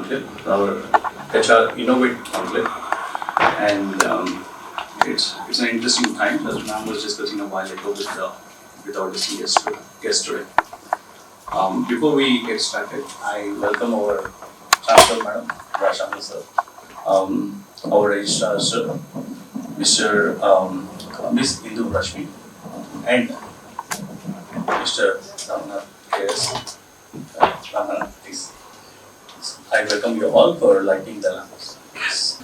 Conclave, our HR Innovate Conclave, and it's an interesting time, as ma'am was discussing a while ago with our distinguished guest today. Before we get started, I welcome our Chancellor Madam, Rashami sir, our Registrar sir, Miss Indu Rashmi, and Mr. Ramnath K.S. Ramnath, please. I welcome you all for lighting the lamps. Yes.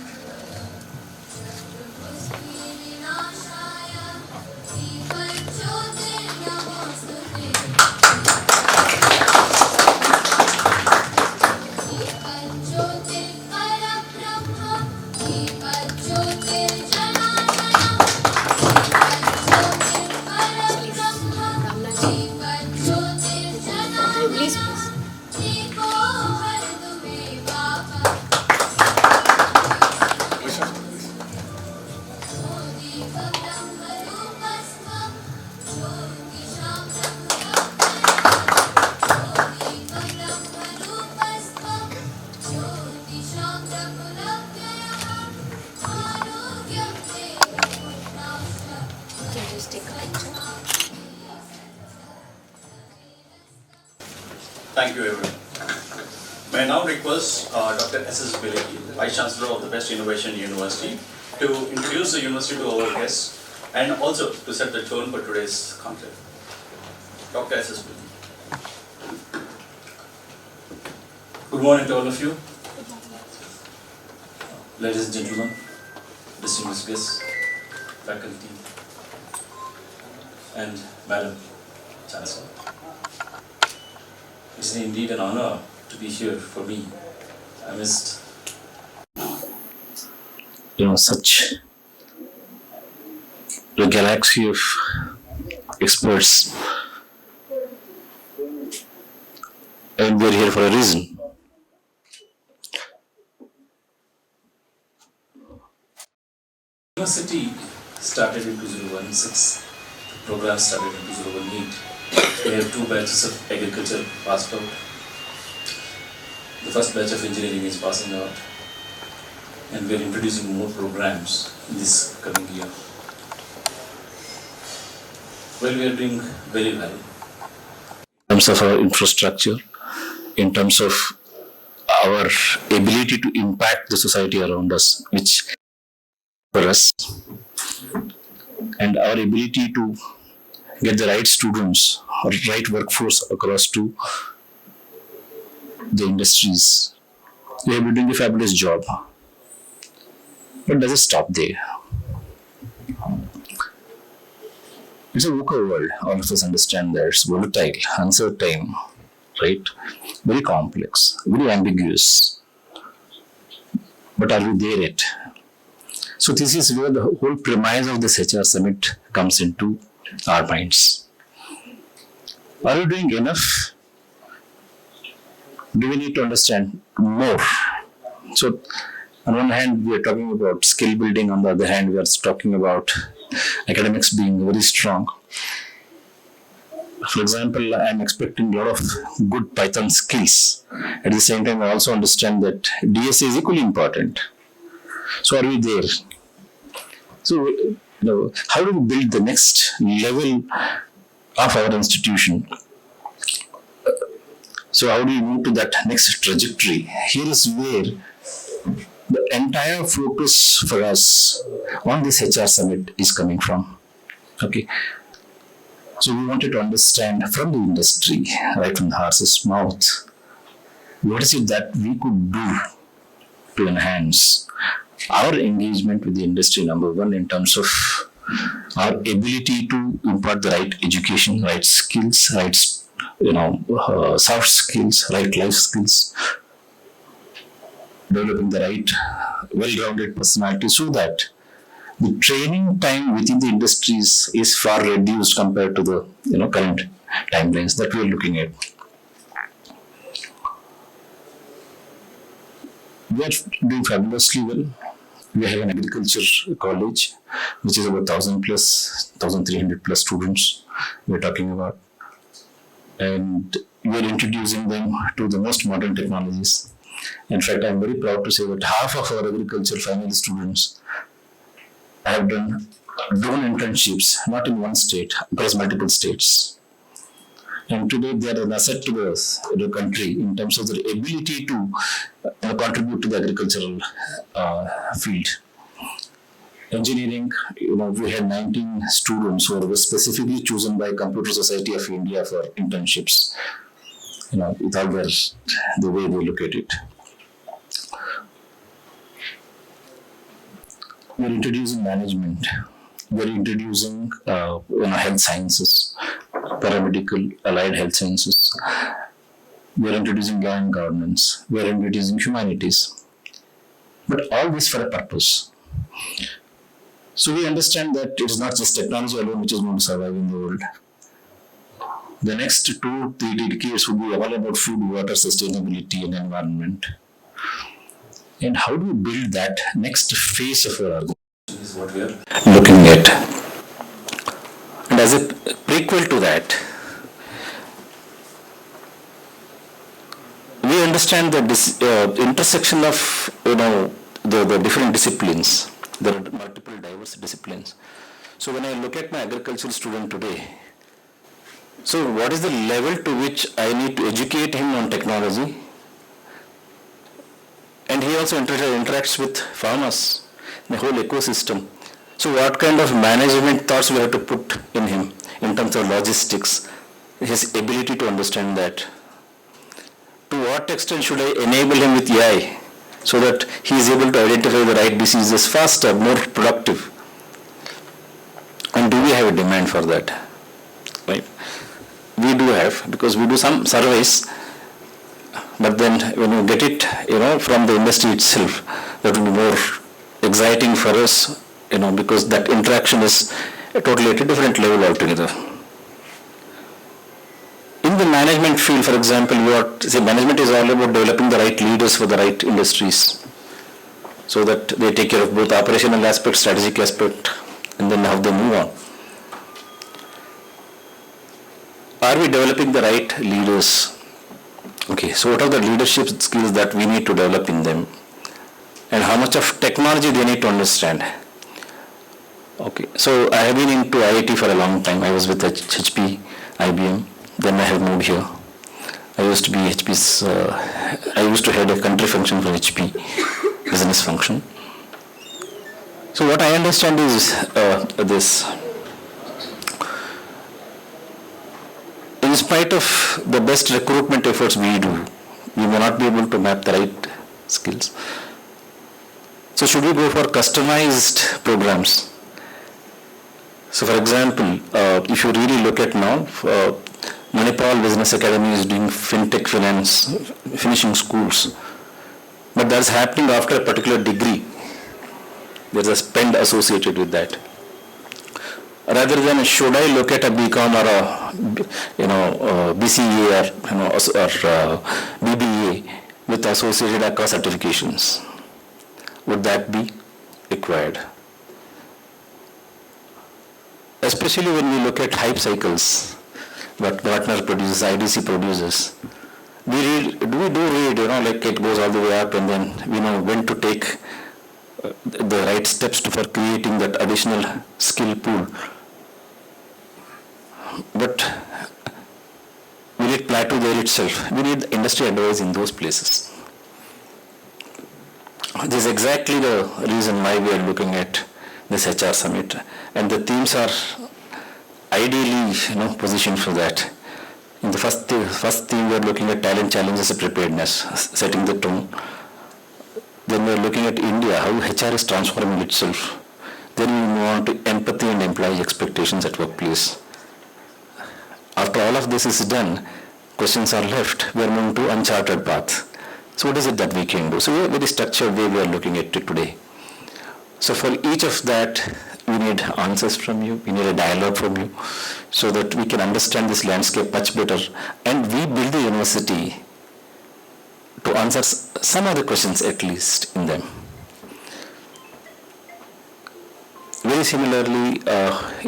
Thank you, everyone. May I now request Dr. S.S. Biliki, Vice Chancellor of the B.E.S.T Innovation University, to introduce the university to our guests and also to set the tone for today's conclave. Dr. S.S. Biliki. Good morning to all of you. Ladies and gentlemen, distinguished guests, faculty, and Madam Chancellor. It's indeed an honor to be here for me amidst such a galaxy of experts, and we're here for a reason. University started in 2016. The program started in 2018. We have 2 batches of agriculture passed out. The first batch of engineering is passing out, and we are introducing more programs in this coming year. Well, we are doing very well in terms of our infrastructure, in terms of our ability to impact the society around us, which for us, and our ability to get the right students or right workforce across to the industries. We have been doing a fabulous job. But does it stop there? It's a VUCA world. All of us understand that it's volatile, uncertain, right? Very complex, very ambiguous. But are we there yet? So this is where the whole premise of this HR summit comes into our minds. Are we doing enough? Do we need to understand more? So, on one hand, we are talking about skill building. On the other hand, we are talking about academics being very strong. For example, I am expecting a lot of good Python skills. At the same time, I also understand that DSA is equally important. So, are we there? So, how do we build the next level of our institution? So how do you move to that next trajectory? Here is where the entire focus for us on this HR summit is coming from. Okay. So we wanted to understand from the industry, right from the horse's mouth, what is it that we could do to enhance our engagement with the industry, number one, in terms of our ability to impart the right education, right skills, right soft skills, right life skills, developing the right well-rounded personality so that the training time within the industries is far reduced compared to the current timelines that we are looking at. We are doing fabulously well. We have an agriculture college, which is about 1,000 plus, 1,300 plus students we are talking about. And we are introducing them to the most modern technologies. In fact, I'm very proud to say that half of our agriculture final students have done drone internships, not in one state, across multiple states. And today they are an asset to the country in terms of their ability to contribute to the agricultural field. Engineering, we had 19 students who were specifically chosen by Computer Society of India for internships. With all the way they look at it. We're introducing management. We're introducing health sciences, paramedical, allied health sciences. We're introducing law and governance. We're introducing humanities. But all this for a purpose. So we understand that it is not just technology alone which is going to survive in the world. The next 2-3 decades will be all about food, water, sustainability, and environment. And how do we build that next phase of our organization is what we are looking at. And as a prequel to that, we understand the intersection of the different disciplines. There are multiple diverse disciplines. So when I look at my agricultural student today, so what is the level to which I need to educate him on technology? And he also interacts with farmers, the whole ecosystem. So what kind of management thoughts we have to put in him in terms of logistics, his ability to understand that? To what extent should I enable him with AI so that he is able to identify the right diseases faster, more productive? And do we have a demand for that? Right? We do have, because we do some surveys, but then when you get it, from the industry itself, that will be more exciting for us, because that interaction is totally at a different level altogether. In the management field, for example, management is all about developing the right leaders for the right industries, so that they take care of both operational aspect, strategic aspect, and then how they move on. Are we developing the right leaders? Okay, so what are the leadership skills that we need to develop in them? And how much of technology they need to understand? Okay, so I have been into IIT for a long time. I was with HP, IBM. Then I have moved here. I used to be HP's, I used to head a country function for HP, business function. So what I understand is this. In spite of the best recruitment efforts we do, we may not be able to map the right skills. So should we go for customized programs? So for example, if you really look at now, Manipal Business Academy is doing fintech finance, finishing schools. But that's happening after a particular degree. There's a spend associated with that. Rather than should I look at a BCom or a BCA or BBA with associated across certifications? Would that be required? Especially when we look at hype cycles, what Gartner produces, IDC produces. We do read, like it goes all the way up, and then we know when to take the right steps for creating that additional skill pool. But will it plateau there itself? We need industry advice in those places. This is exactly the reason why we are looking at this HR summit, and the themes are ideally positioned for that. In the first theme, we are looking at talent challenges and preparedness, setting the tone. Then we are looking at India, how HR is transforming itself. Then we move on to empathy and employee expectations at workplace. After all of this is done, questions are left. We are moving to uncharted path. So what is it that we can do? So we have a very structured way we are looking at it today. So for each of that, we need answers from you. We need a dialogue from you, so that we can understand this landscape much better. And we build the university to answer some of the questions at least in them. Very similarly,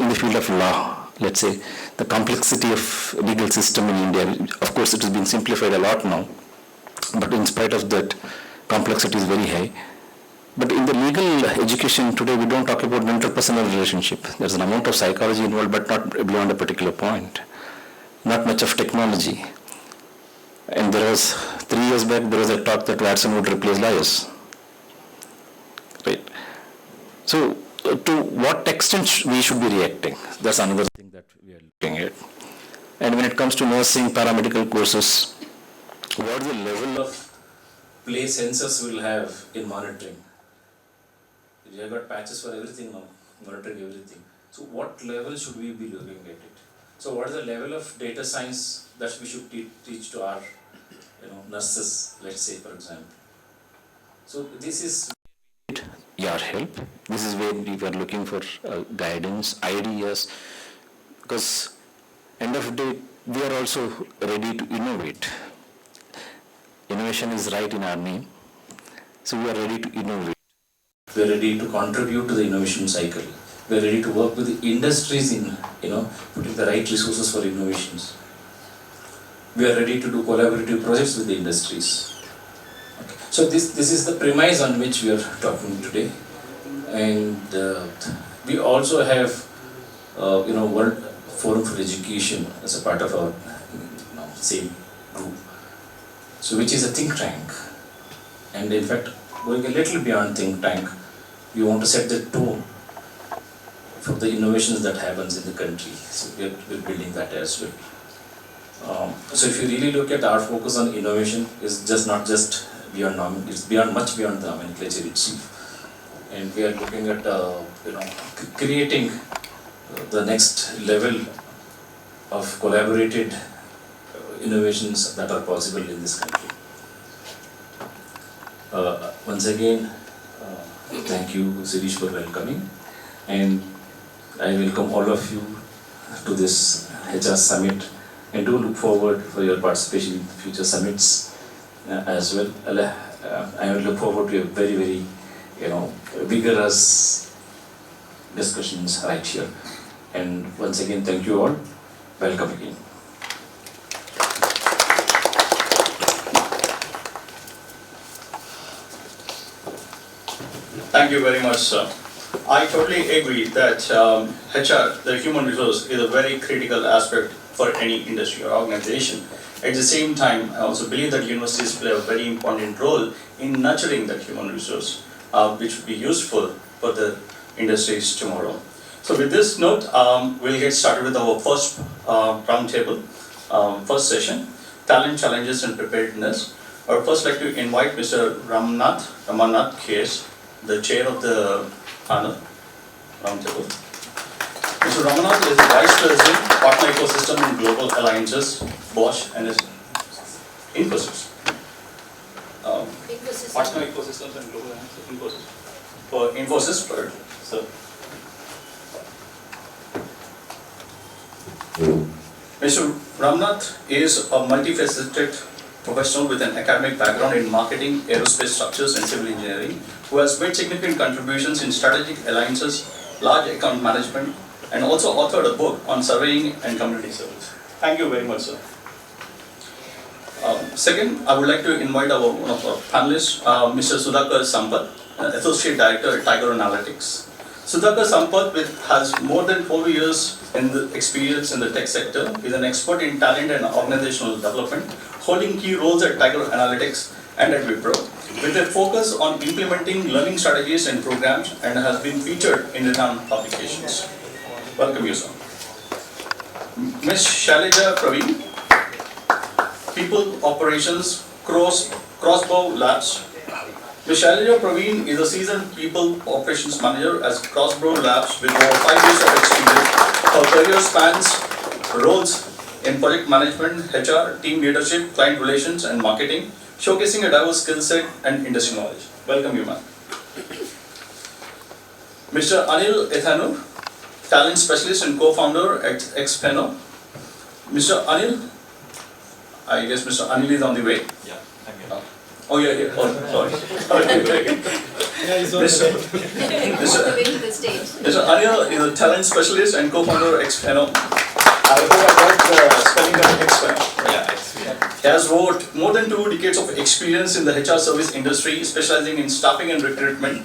in the field of law, let's say, the complexity of legal system in India, of course it has been simplified a lot now, But in spite of that, complexity is very high. But in the legal education today, we don't talk about interpersonal relationship. There's an amount of psychology involved, but not beyond a particular point. Not much of technology. And there was, 3 years back, there was a talk that Watson would replace lawyers. Right. So, to what extent we should be reacting? That's another thing that we are looking at. And when it comes to nursing, paramedical courses, what is the level of play sensors will have in monitoring? You have got patches for everything now, monitoring everything. So what level should we be looking at it? So what is the level of data science that we should teach to our nurses, let's say, for example? So this is your help. This is where we were looking for guidance, ideas, because end of the day, we are also ready to innovate. Innovation is right in our name. So we are ready to innovate. We are ready to contribute to the innovation cycle. We are ready to work with the industries in, putting the right resources for innovations. We are ready to do collaborative projects with the industries. Okay. So this is the premise on which we are talking today. And we also have, World Forum for Education as a part of our same group. So which is a think tank. And in fact, going a little beyond think tank, we want to set the tone for the innovations that happens in the country. So we're building that as well. So if you really look at our focus on innovation, is just not just beyond it's much beyond the nomenclature itself. And we are looking at creating the next level of collaborated innovations that are possible in this country. Once again, thank you, Sirish, for welcoming, and I welcome all of you to this HR summit, and do look forward for your participation in future summits as well. I will look forward to a very, very, vigorous discussions right here. And once again, thank you all. Welcome again. Thank you very much, sir. I totally agree that HR, the human resource, is a very critical aspect for any industry or organization. At the same time, I also believe that universities play a very important role in nurturing that human resource, which would be useful for the industries tomorrow. So with this note, we'll get started with our first roundtable, first session, Talent Challenges and Preparedness. I would first like to invite Mr. Ramnath K.S, the chair of the panel roundtable. Mr. Ramnath is the Vice President, Partner Ecosystem and Global Alliances, Bosch, and is Infosys. Partner Ecosystems and Global Alliances, Infosys. For Infosys, sir. Mr. Ramnath is a multifaceted professional with an academic background in marketing, aerospace structures and civil engineering, who has made significant contributions in strategic alliances, large account management, and also authored a book on surveying and community service. Thank you very much, sir. Second, I would like to invite one of our panelists, Mr. Sudhakar Sampath, Associate Director at Tiger Analytics. Sudhakar Sampath has more than 4 years in the experience in the tech sector. He is an expert in talent and organizational development, holding key roles at Tiger Analytics and at Wipro, with a focus on implementing learning strategies and programs, and has been featured in renowned publications. Welcome you, sir. Ms. Shailaja Praveen, People Operations, Crossbow Labs. Ms. Shailaja Praveen is a seasoned People Operations Manager at Crossbow Labs with over 5 years of experience. Her career spans roles in project management, HR, team leadership, client relations, and marketing, showcasing a diverse skill set and industry knowledge. Welcome you, ma'am. Mr. Anil Ethanur, Talent Specialist and Co-founder at Xpeno. Mr. Anil, I guess Mr. Anil is on the way. Yeah, thank you. Oh, yeah. Oh, sorry. Yeah, he's on Mr. Anil is a talent specialist and co-founder of Xpeno. I hope I got the spelling of expert. Yeah, it's He has wrote more than 2 decades of experience in the HR service industry, specializing in staffing and recruitment,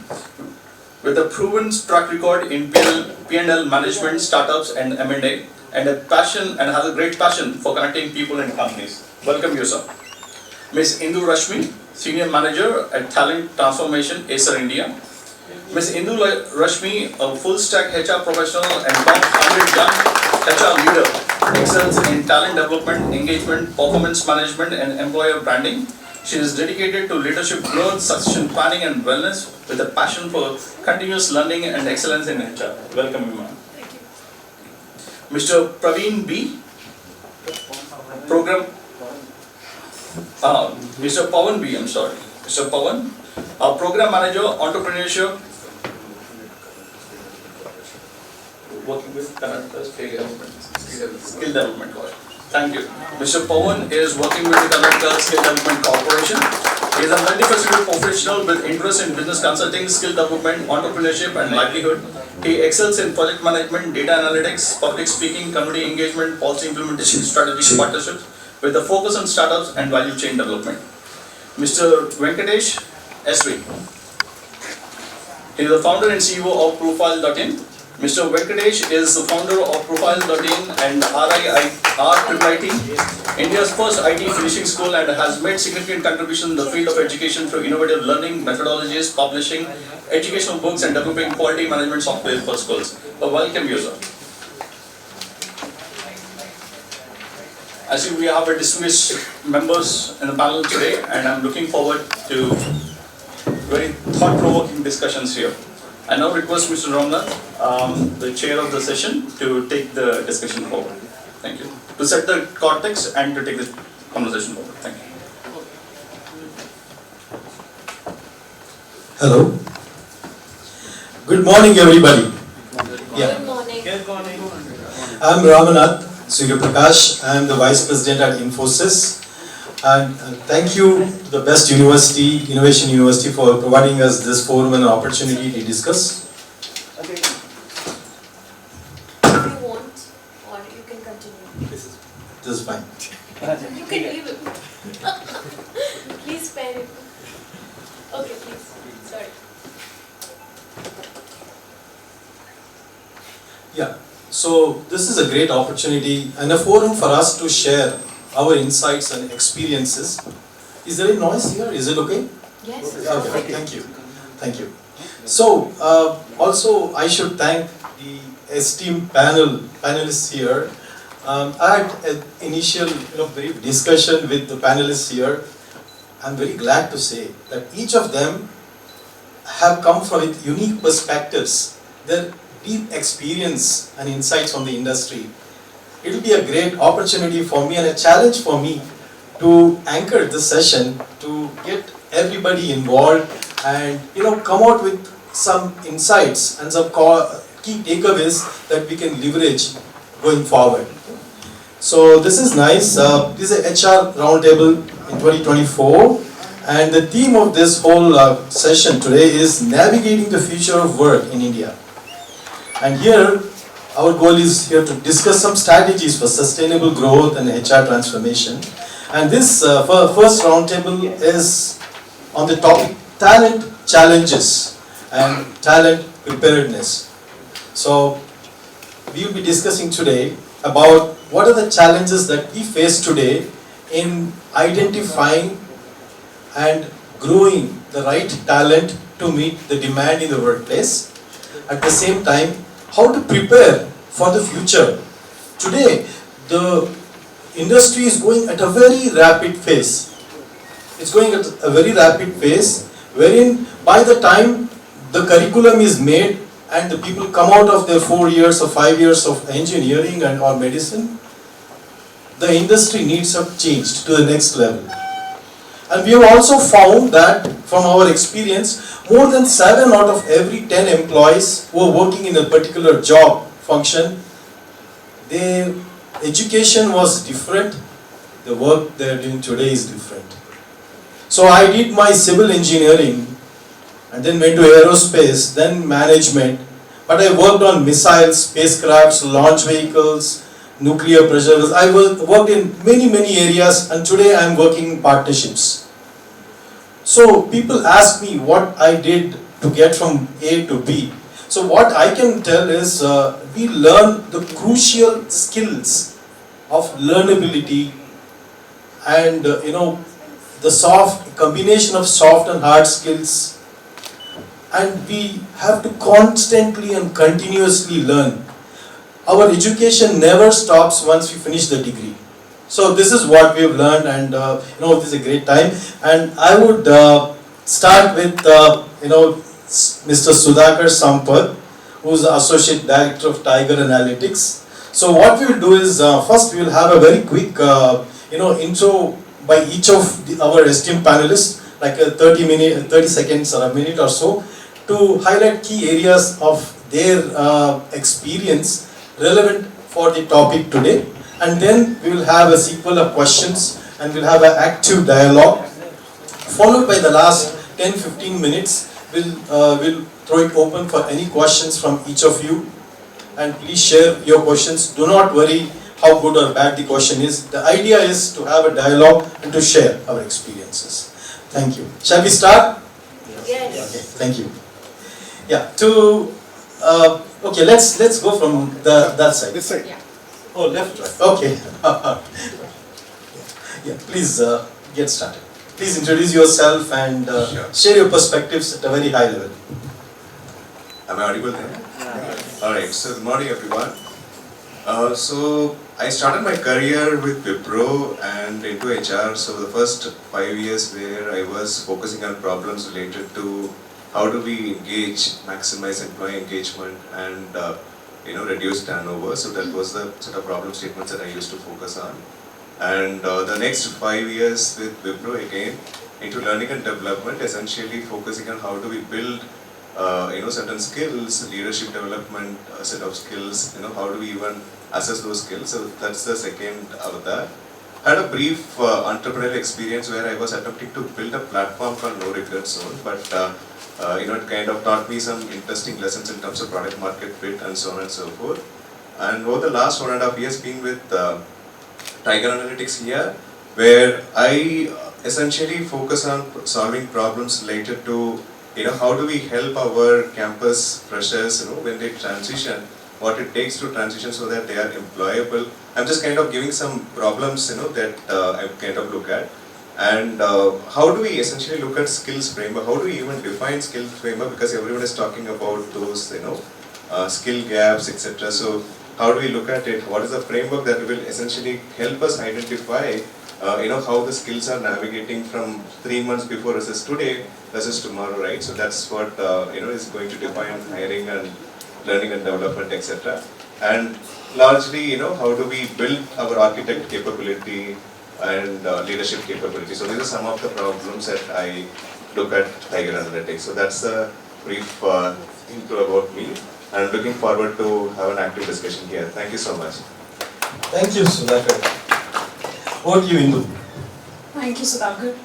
with a proven track record in P&L management, startups, and M&A, and a passion and has a great passion for connecting people and companies. Welcome you, sir. Ms. Indu Rashmi, Senior Manager at Talent Transformation, Acer India. Ms. Indu Rashmi, a full-stack HR professional and top 100 young HR leader, excels in talent development, engagement, performance management, and employer branding. She is dedicated to leadership growth, succession planning, and wellness with a passion for continuous learning and excellence in HR. Welcome, you, ma'am. Thank you. Mr. Praveen B. Mr. Pawan B. I'm sorry. Mr. Pawan, our Program Manager, Entrepreneurship, working with Karnataka Skill Development Corporation. Thank you. Mr. Pawan is working with the Karnataka Skill Development Corporation. He is a multifaceted professional with interest in business consulting, skill development, entrepreneurship, and livelihood. He excels in project management, data analytics, public speaking, community engagement, policy implementation, strategic partnerships, with a focus on startups and value chain development. Mr. Venkatesh S.V. He is the founder and CEO of Profile.in. Mr. Venkatesh is the founder of Profile.in and RIIT, India's first IT finishing school, and has made significant contributions in the field of education through innovative learning methodologies, publishing educational books, and developing quality management software for schools. A welcome user. As we have a distinguished members in the panel today, and I'm looking forward to very thought-provoking discussions here. I now request Mr. Ramnath, the chair of the session, to take the discussion forward. Thank you. To set the context and to take the conversation forward. Thank you. Hello. Good morning, everybody. Yeah. Good morning. Good morning. I'm Ramnath Prakash. I'm the Vice President at Infosys. And thank you to the B.E.S.T University, Innovation University, for providing us this forum and opportunity to discuss. If you want, or you can continue. This is fine. You can leave it. Please spare it. Okay, please. Sorry. Yeah. So this is a great opportunity and a forum for us to share our insights and experiences. Is there a noise here? Is it okay? Yes. Okay, thank you. Thank you. So, also I should thank the esteemed panelists here. I had an initial brief discussion with the panelists here. I'm very glad to say that each of them have come from with unique perspectives, their deep experience and insights on the industry. It will be a great opportunity for me and a challenge for me to anchor this session, to get everybody involved and come out with some insights and some key takeaways that we can leverage going forward. So this is nice. This is a HR roundtable in 2024, and the theme of this whole session today is navigating the future of work in India. And here, our goal is here to discuss some strategies for sustainable growth and HR transformation. And this first roundtable is on the topic Talent Challenges and Talent Preparedness. So, we will be discussing today about what are the challenges that we face today in identifying and growing the right talent to meet the demand in the workplace. At the same time, how to prepare for the future. Today, the industry is going at a very rapid pace. It's going at a very rapid pace, wherein by the time the curriculum is made and the people come out of their 4 years or 5 years of engineering and or medicine, the industry needs have changed to the next level. And we have also found that from our experience, more than 7 out of every 10 employees who are working in a particular job function, their education was different, the work they are doing today is different. So I did my civil engineering and then went to aerospace, then management, but I worked on missiles, spacecrafts, launch vehicles, nuclear pressure vessels. I worked in many areas, and today I am working in partnerships. So people ask me what I did to get from A to B. So what I can tell is we learn the crucial skills of learnability and the soft combination of soft and hard skills, and we have to constantly and continuously learn. Our education never stops once we finish the degree. So this is what we have learned, and this is a great time. And I would start with Mr. Sudhakar Sampath, who is the Associate Director of Tiger Analytics. So what we will do is first we will have a very quick intro by each of our esteemed panelists, like a 30 seconds or a minute or so, to highlight key areas of their experience relevant for the topic today. And then we will have a sequel of questions, and we'll have an active dialogue, followed by the last 10-15 minutes. We'll throw it open for any questions from each of you, and please share your questions. Do not worry how good or bad the question is. The idea is to have a dialogue and to share our experiences. Thank you. Shall we start? Yes. Okay, thank you. Yeah, okay, let's go from that side. This side. Yeah. Oh, left, right. Okay. Yeah, please get started. Please introduce yourself and share your perspectives at a very high level. Am I audible there? Alright, so good morning everyone. So I started my career with Wipro and into HR. So the first 5 years where I was focusing on problems related to how do we engage, maximize employee engagement and reduce turnover. So that was the sort of problem statements that I used to focus on. And the next 5 years with Wipro again into learning and development, essentially focusing on how do we build certain skills, leadership development set of skills, how do we even assess those skills. So that's the second avatar. I had a brief entrepreneurial experience where I was attempting to build a platform called No Regret Zone, but it kind of taught me some interesting lessons in terms of product market fit and so on and so forth. And over the last 1.5 years being with Tiger Analytics here, where I essentially focus on solving problems related to how do we help our campus freshers when they transition, what it takes to transition so that they are employable. I'm just kind of giving some problems that I kind of look at. And how do we essentially look at skills framework? How do we even define skills framework? Because everyone is talking about those skill gaps, etc. So how do we look at it? What is the framework that will essentially help us identify how the skills are navigating from 3 months before versus today versus tomorrow, right? So that's what is going to define hiring and learning and development, etc. And largely, how do we build our architect capability and leadership capability? So these are some of the problems that I look at Tiger Analytics. So that's a brief intro about me. I'm looking forward to have an active discussion here. Thank you so much. Thank you, Sudhakar. Over to you, Indu. Thank you, Sudhakar.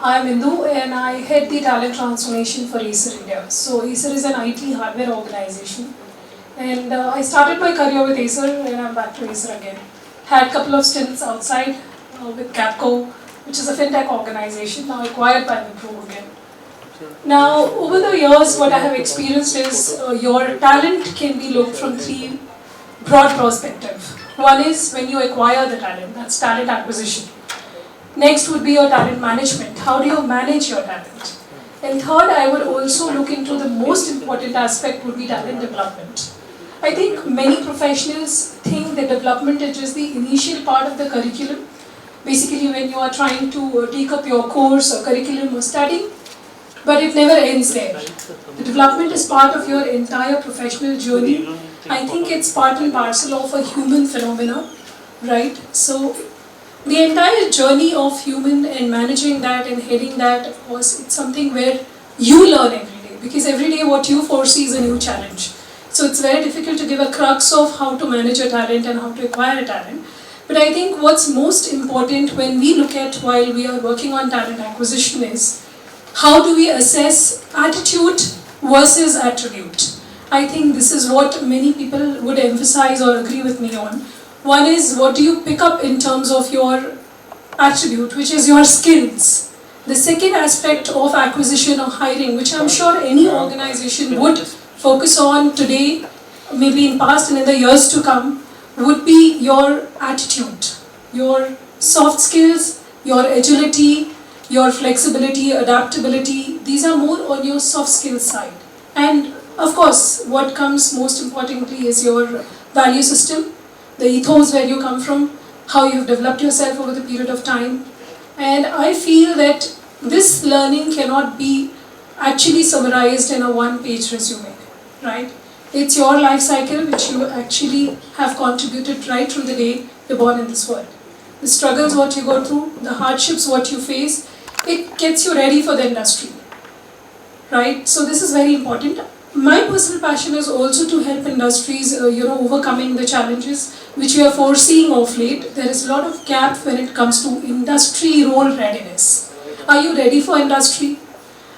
I am Indu and I head the talent transformation for Acer India. So Acer is an IT hardware organization, and I started my career with Acer and I'm back to Acer again. Had a couple of stints outside with Capco, which is a fintech organization now acquired by Wipro again. Now, over the years, what I have experienced is your talent can be looked from 3 broad perspectives. One is when you acquire the talent, that's talent acquisition. Next would be your talent management. How do you manage your talent? And third, I would also look into the most important aspect would be talent development. I think many professionals think that development is just the initial part of the curriculum. Basically, when you are trying to take up your course or curriculum or study, but it never ends there. The development is part of your entire professional journey. I think it's part and parcel of a human phenomena, right? So the entire journey of human and managing that and heading that it's something where you learn every day, because every day what you foresee is a new challenge. So it's very difficult to give a crux of how to manage a talent and how to acquire a talent. But I think what's most important when we look at while we are working on talent acquisition is how do we assess attitude versus attribute. I think this is what many people would emphasize or agree with me on. One is, what do you pick up in terms of your attribute, which is your skills. The second aspect of acquisition or hiring, which I'm sure any organization would focus on today, maybe in past and in the years to come, would be your attitude, your soft skills, your agility, your flexibility, adaptability. These are more on your soft skills side. And of course, what comes most importantly is your value system, the ethos where you come from, how you've developed yourself over the period of time. And I feel that this learning cannot be actually summarized in a one-page resume, right? It's your life cycle which you actually have contributed right from the day you're born in this world. The struggles what you go through, the hardships what you face, it gets you ready for the industry, right? So this is very important. My personal passion is also to help industries, overcoming the challenges which we are foreseeing of late. There is a lot of gap when it comes to industry role readiness. Are you ready for industry?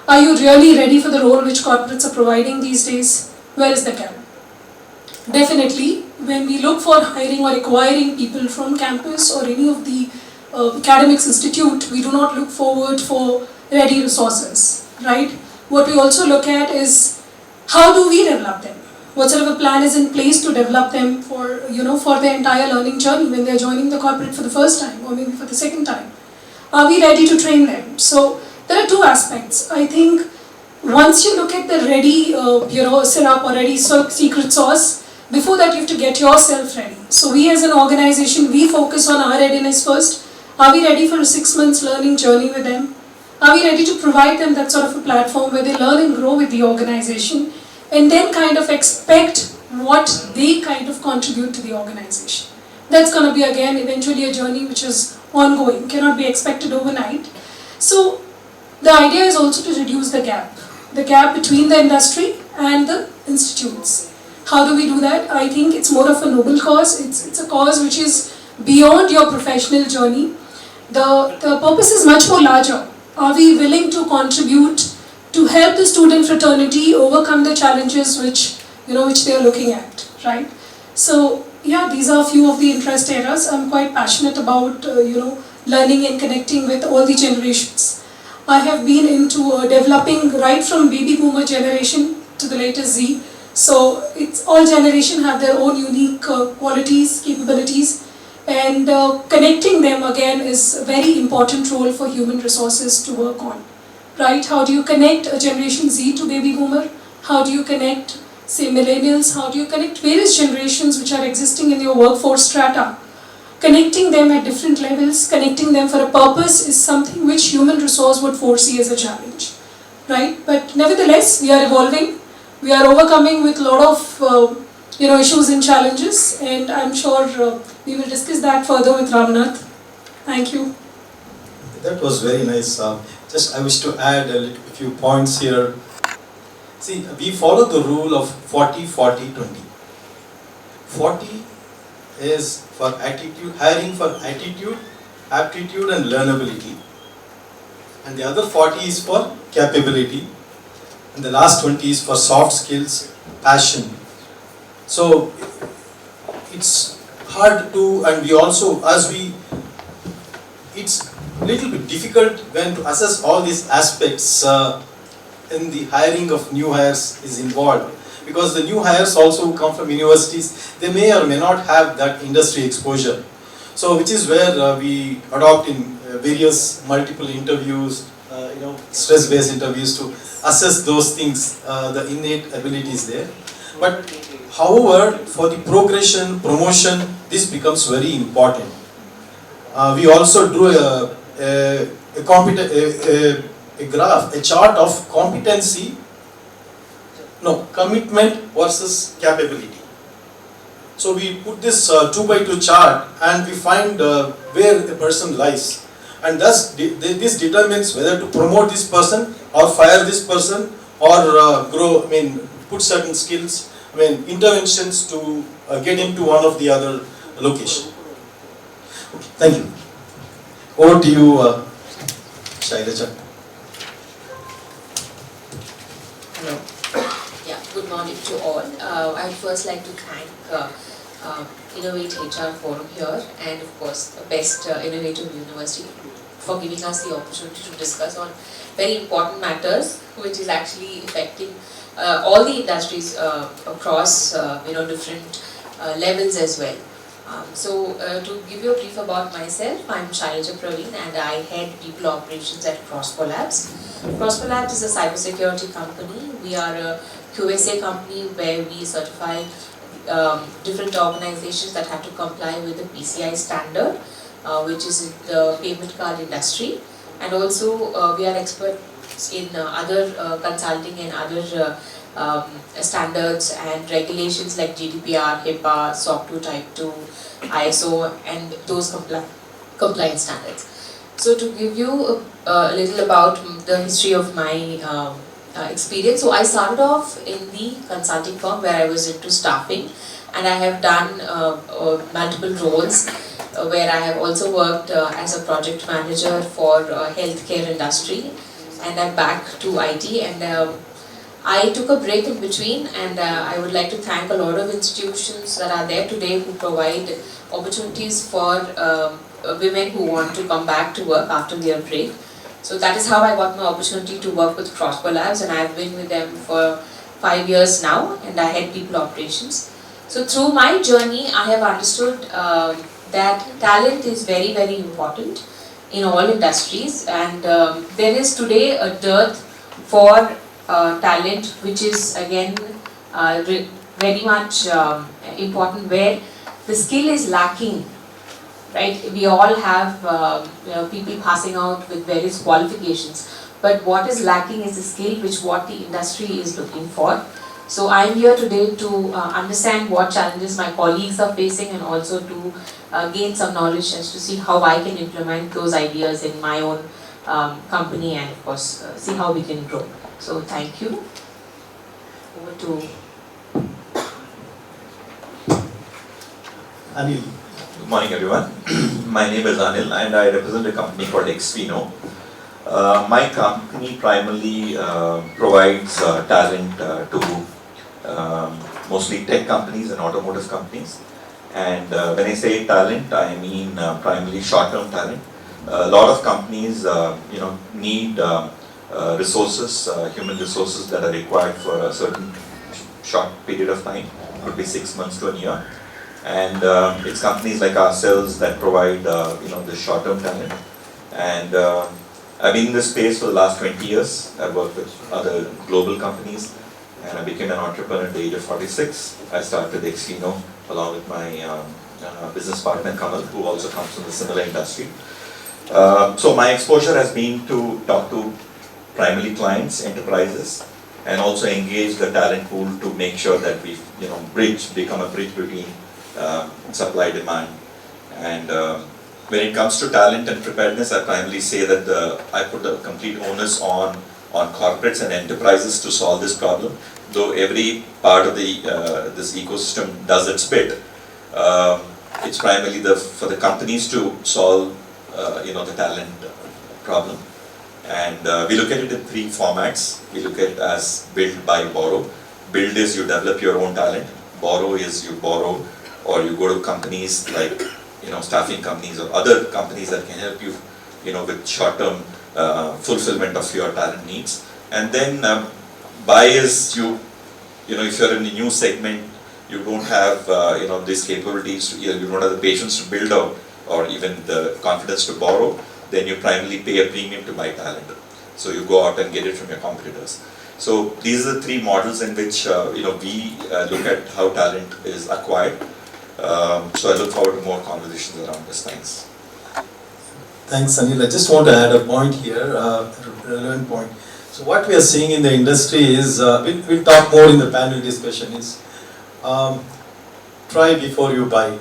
Are you really ready for the role which corporates are providing these days? Where is the gap? Definitely, when we look for hiring or acquiring people from campus or any of the academics institute, we do not look forward for ready resources, right? What we also look at is how do we develop them? What sort of a plan is in place to develop them for their entire learning journey when they're joining the corporate for the first time or maybe for the second time? Are we ready to train them? So there are two aspects. I think once you look at the ready, syrup or ready secret sauce, before that you have to get yourself ready. So we as an organization, we focus on our readiness first. Are we ready for a 6 months learning journey with them? Are we ready to provide them that sort of a platform where they learn and grow with the organization and then kind of expect what they kind of contribute to the organization? That's going to be again eventually a journey which is ongoing, cannot be expected overnight. So the idea is also to reduce the gap between the industry and the institutes. How do we do that? I think it's more of a noble cause. It's a cause which is beyond your professional journey. The purpose is much more larger. Are we willing to contribute to help the student fraternity overcome the challenges which they are looking at, right? So yeah, these are a few of the interest areas. I'm quite passionate about learning and connecting with all the generations. I have been into developing right from baby boomer generation to the latest Z. So it's all generations have their own unique qualities, capabilities. And connecting them again is a very important role for human resources to work on, right? How do you connect a generation Z to baby boomer? How do you connect, say, millennials? How do you connect various generations which are existing in your workforce strata? Connecting them at different levels, connecting them for a purpose is something which human resource would foresee as a challenge, right? But nevertheless, we are evolving. We are overcoming with a lot of issues and challenges, and I'm sure we will discuss that further with Ramnath. Thank you. That was very nice. Just I wish to add a few points here. See, we follow the rule of 40-40-20. 40 is for attitude, hiring for attitude, aptitude and learnability. And the other 40 is for capability. And the last 20 is for soft skills, passion. So it's hard to, and we also, it's a little bit difficult when to assess all these aspects in the hiring of new hires is involved. Because the new hires also come from universities, they may or may not have that industry exposure. So which is where we adopt in various multiple interviews, stress-based interviews to assess those things, the innate abilities there. But however, for the progression, promotion, this becomes very important. We also drew a graph, a chart of commitment versus capability. So we put this 2x2 chart and we find where a person lies. And thus this determines whether to promote this person or fire this person or put certain skills, interventions to get him to one of the other location. Okay, thank you. Over to you, Shailaja. Hello. Yeah, good morning to all. I'd first like to thank Innovate HR Forum here, and of course B.E.S.T Innovative University for giving us the opportunity to discuss on very important matters which is actually affecting all the industries across different levels as well. To give you a brief about myself, I'm Shailaja Praveen and I head people operations at Crossbow Labs. Crossbow Labs is a cybersecurity company. We are a QSA company where we certify different organizations that have to comply with the PCI standard, which is the payment card industry, and also we are experts in other consulting and other standards and regulations like GDPR, HIPAA, SOC 2 Type 2, ISO, and those compliance standards. So to give you a little about the history of my experience, so I started off in the consulting firm where I was into staffing, and I have done multiple roles where I have also worked as a project manager for healthcare industry, and I'm back to IT, and I took a break in between, and I would like to thank a lot of institutions that are there today who provide opportunities for women who want to come back to work after their break. So that is how I got my opportunity to work with Crossbow Labs, and I've been with them for 5 years now, and I head people operations. So through my journey, I have understood that talent is very, very important in all industries, and there is today a dearth for talent, which is again very much important, where the skill is lacking, right? We all have people passing out with various qualifications, but what is lacking is the skill which what the industry is looking for. So I am here today to understand what challenges my colleagues are facing, and also to gain some knowledge as to see how I can implement those ideas in my own company, and of course see how we can grow. So thank you. Over to Anil. Good morning, everyone. My name is Anil and I represent a company called Xfino. My company primarily provides talent to mostly tech companies and automotive companies. And when I say talent, I mean primarily short-term talent. A lot of companies, need resources, human resources that are required for a certain short period of time. Could be 6 months to a year. And it's companies like ourselves that provide, this short-term talent. And I've been in this space for the last 20 years. I've worked with other global companies, and I became an entrepreneur at the age of 46. I started Xfino along with my business partner Kamal, who also comes from the similar industry. So my exposure has been to talk to primarily clients, enterprises, and also engage the talent pool to make sure that we, become a bridge between supply, demand. And when it comes to talent and preparedness, I primarily say that I put the complete onus on corporates and enterprises to solve this problem. Though every part of the this ecosystem does its bit, it's primarily for the companies to solve, the talent problem. And we look at it in 3 formats. We look at it as build, buy, borrow. Build is you develop your own talent. Borrow is you borrow, or you go to companies like, staffing companies or other companies that can help you, with short-term fulfillment of your talent needs. And then buy is if you're in a new segment, you don't have, these capabilities, you don't have the patience to build out, or even the confidence to borrow, then you primarily pay a premium to buy talent. So you go out and get it from your competitors. So these are the 3 models in which we look at how talent is acquired. So I look forward to more conversations around this. Thanks. Thanks, Anil. I just want to add a point here, a relevant point. So what we are seeing in the industry is, we'll talk more in the panel discussion, is try before you buy.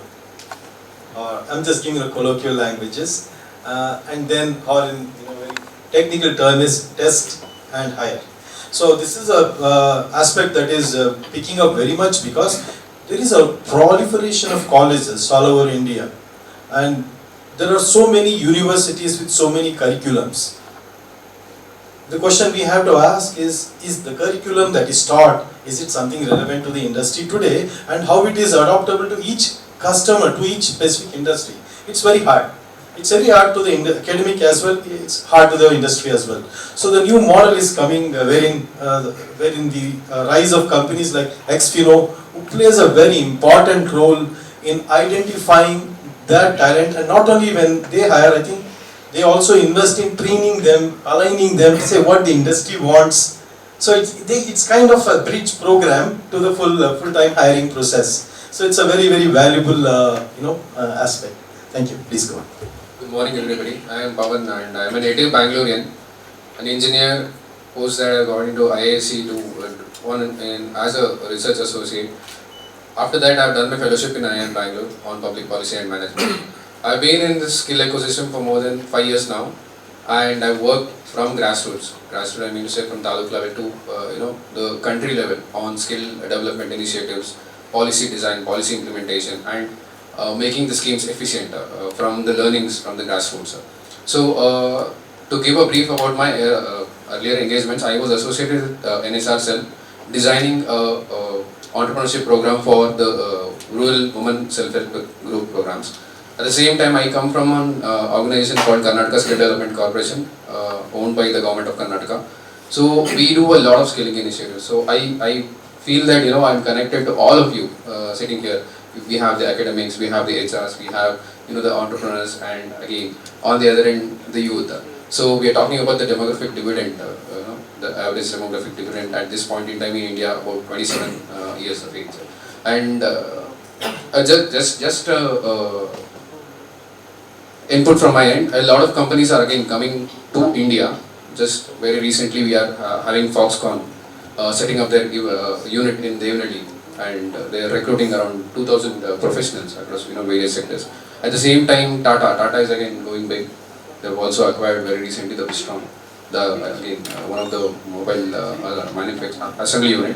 I'm just giving the colloquial languages, and then, or in very technical term, is test and hire. So this is a aspect that is picking up very much, because there is a proliferation of colleges all over India, and there are so many universities with so many curriculums. the question we have to ask is the curriculum that is taught, is it something relevant to the industry today, and how it is adaptable to each customer, to each specific industry. It's very hard. It's very hard to the academic as well, it's hard to the industry as well. So the new model is coming wherein the rise of companies like Xfino, who plays a very important role in identifying their talent, and not only when they hire, I think they also invest in training them, aligning them to say what the industry wants. So it's kind of a bridge program to the full-time hiring process. So it's a very, very valuable aspect. Thank you. Please go on. Good morning, everybody. I am Pavan and I am a native Bangalorean, an engineer post that I got into IISc as a research associate. After that, I have done my fellowship in IIM Bangalore on public policy and management. I have been in this skill ecosystem for more than 5 years now, and I work from grassroots. Grassroots, I mean to say from taluk level to the country level on skill development initiatives, policy design, policy implementation, and making the schemes efficient from the learnings from the grassroots. So, to give a brief about my earlier engagements, I was associated with NHR Cell, designing entrepreneurship program for the rural women self-help group programs. At the same time, I come from an organization called Karnataka Skill Development Corporation, owned by the government of Karnataka. So we do a lot of skilling initiatives. So I feel that I'm connected to all of you sitting here. We have the academics, we have the HRs, we have the entrepreneurs, and again on the other end the youth. So we are talking about the demographic dividend, the average demographic dividend at this point in time in India, about 27 years of age. And just input from my end, a lot of companies are again coming to India. Just very recently we are having Foxconn setting up their unit in Devnadi, and they are recruiting around 2,000 professionals across various sectors. At the same time, Tata is again going big. They have also acquired very recently the B.E.S.T, one of the mobile manufacturing assembly unit.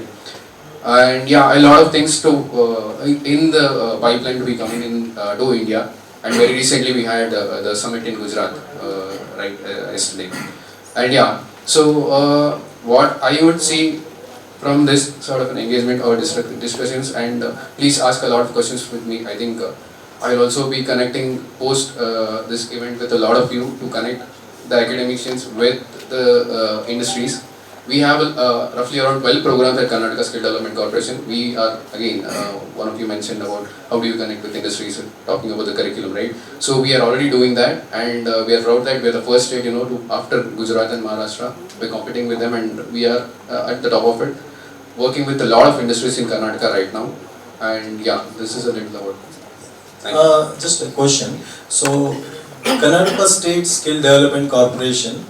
And yeah, a lot of things to in the pipeline to be coming in to India. And very recently we had the summit in Gujarat yesterday. And yeah, so what I would see from this sort of an engagement or discussions, and please ask a lot of questions with me. I think I will also be connecting post this event with a lot of you to connect the academicians with the industries. We have roughly around 12 programs at Karnataka Skill Development Corporation. We are, again, one of you mentioned about how do you connect with industries, talking about the curriculum, right? So we are already doing that, and we are proud that we are the first state, after Gujarat and Maharashtra, we're competing with them, and we are at the top of it, working with a lot of industries in Karnataka right now. And yeah, this is a little about. Thank you. Just a question. So, Karnataka State Skill Development Corporation,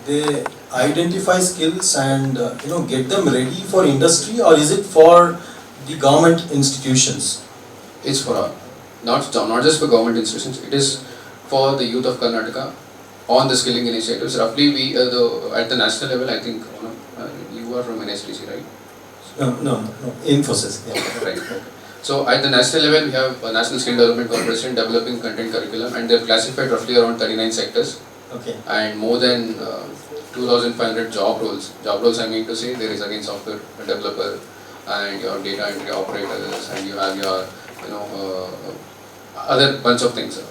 they identify skills and get them ready for industry, or is it for the government institutions? It's for all, not just for government institutions. It is for the youth of Karnataka on the skilling initiatives. Roughly, we at the national level, I think you are from NSDC, right? No, Infosys. Yeah. Right. Okay. So at the national level, we have a National Skill Development Corporation developing content curriculum, and they've classified roughly around 39 sectors. Okay. And more than 2,500 job roles. Job roles, I mean to say, there is again software developer, and your data entry operators, and you have your other bunch of things.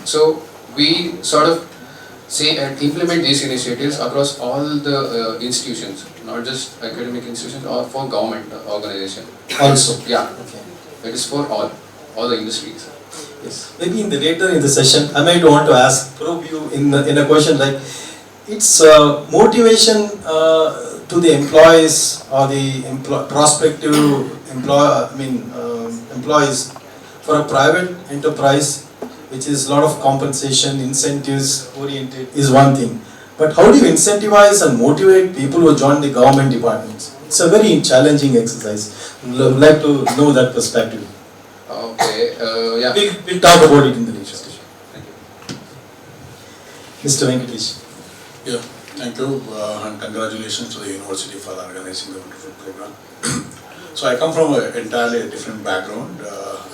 So we sort of say and implement these initiatives across all the institutions, not just academic institutions or for government organization. Also. Yeah. Okay. It is for all the industries. Yes. Maybe later in the session, I might want to probe you in a question like, it's motivation to the employees or the prospective employees for a private enterprise, which is a lot of compensation, incentives oriented, is one thing. But how do you incentivize and motivate people who join the government departments? It's a very challenging exercise. Would like to know that perspective. Okay, yeah. We'll talk about it in the later session. Thank you. Mr. Venkatesh. Yeah, thank you, and congratulations to the university for organizing the wonderful program. So I come from an entirely different background.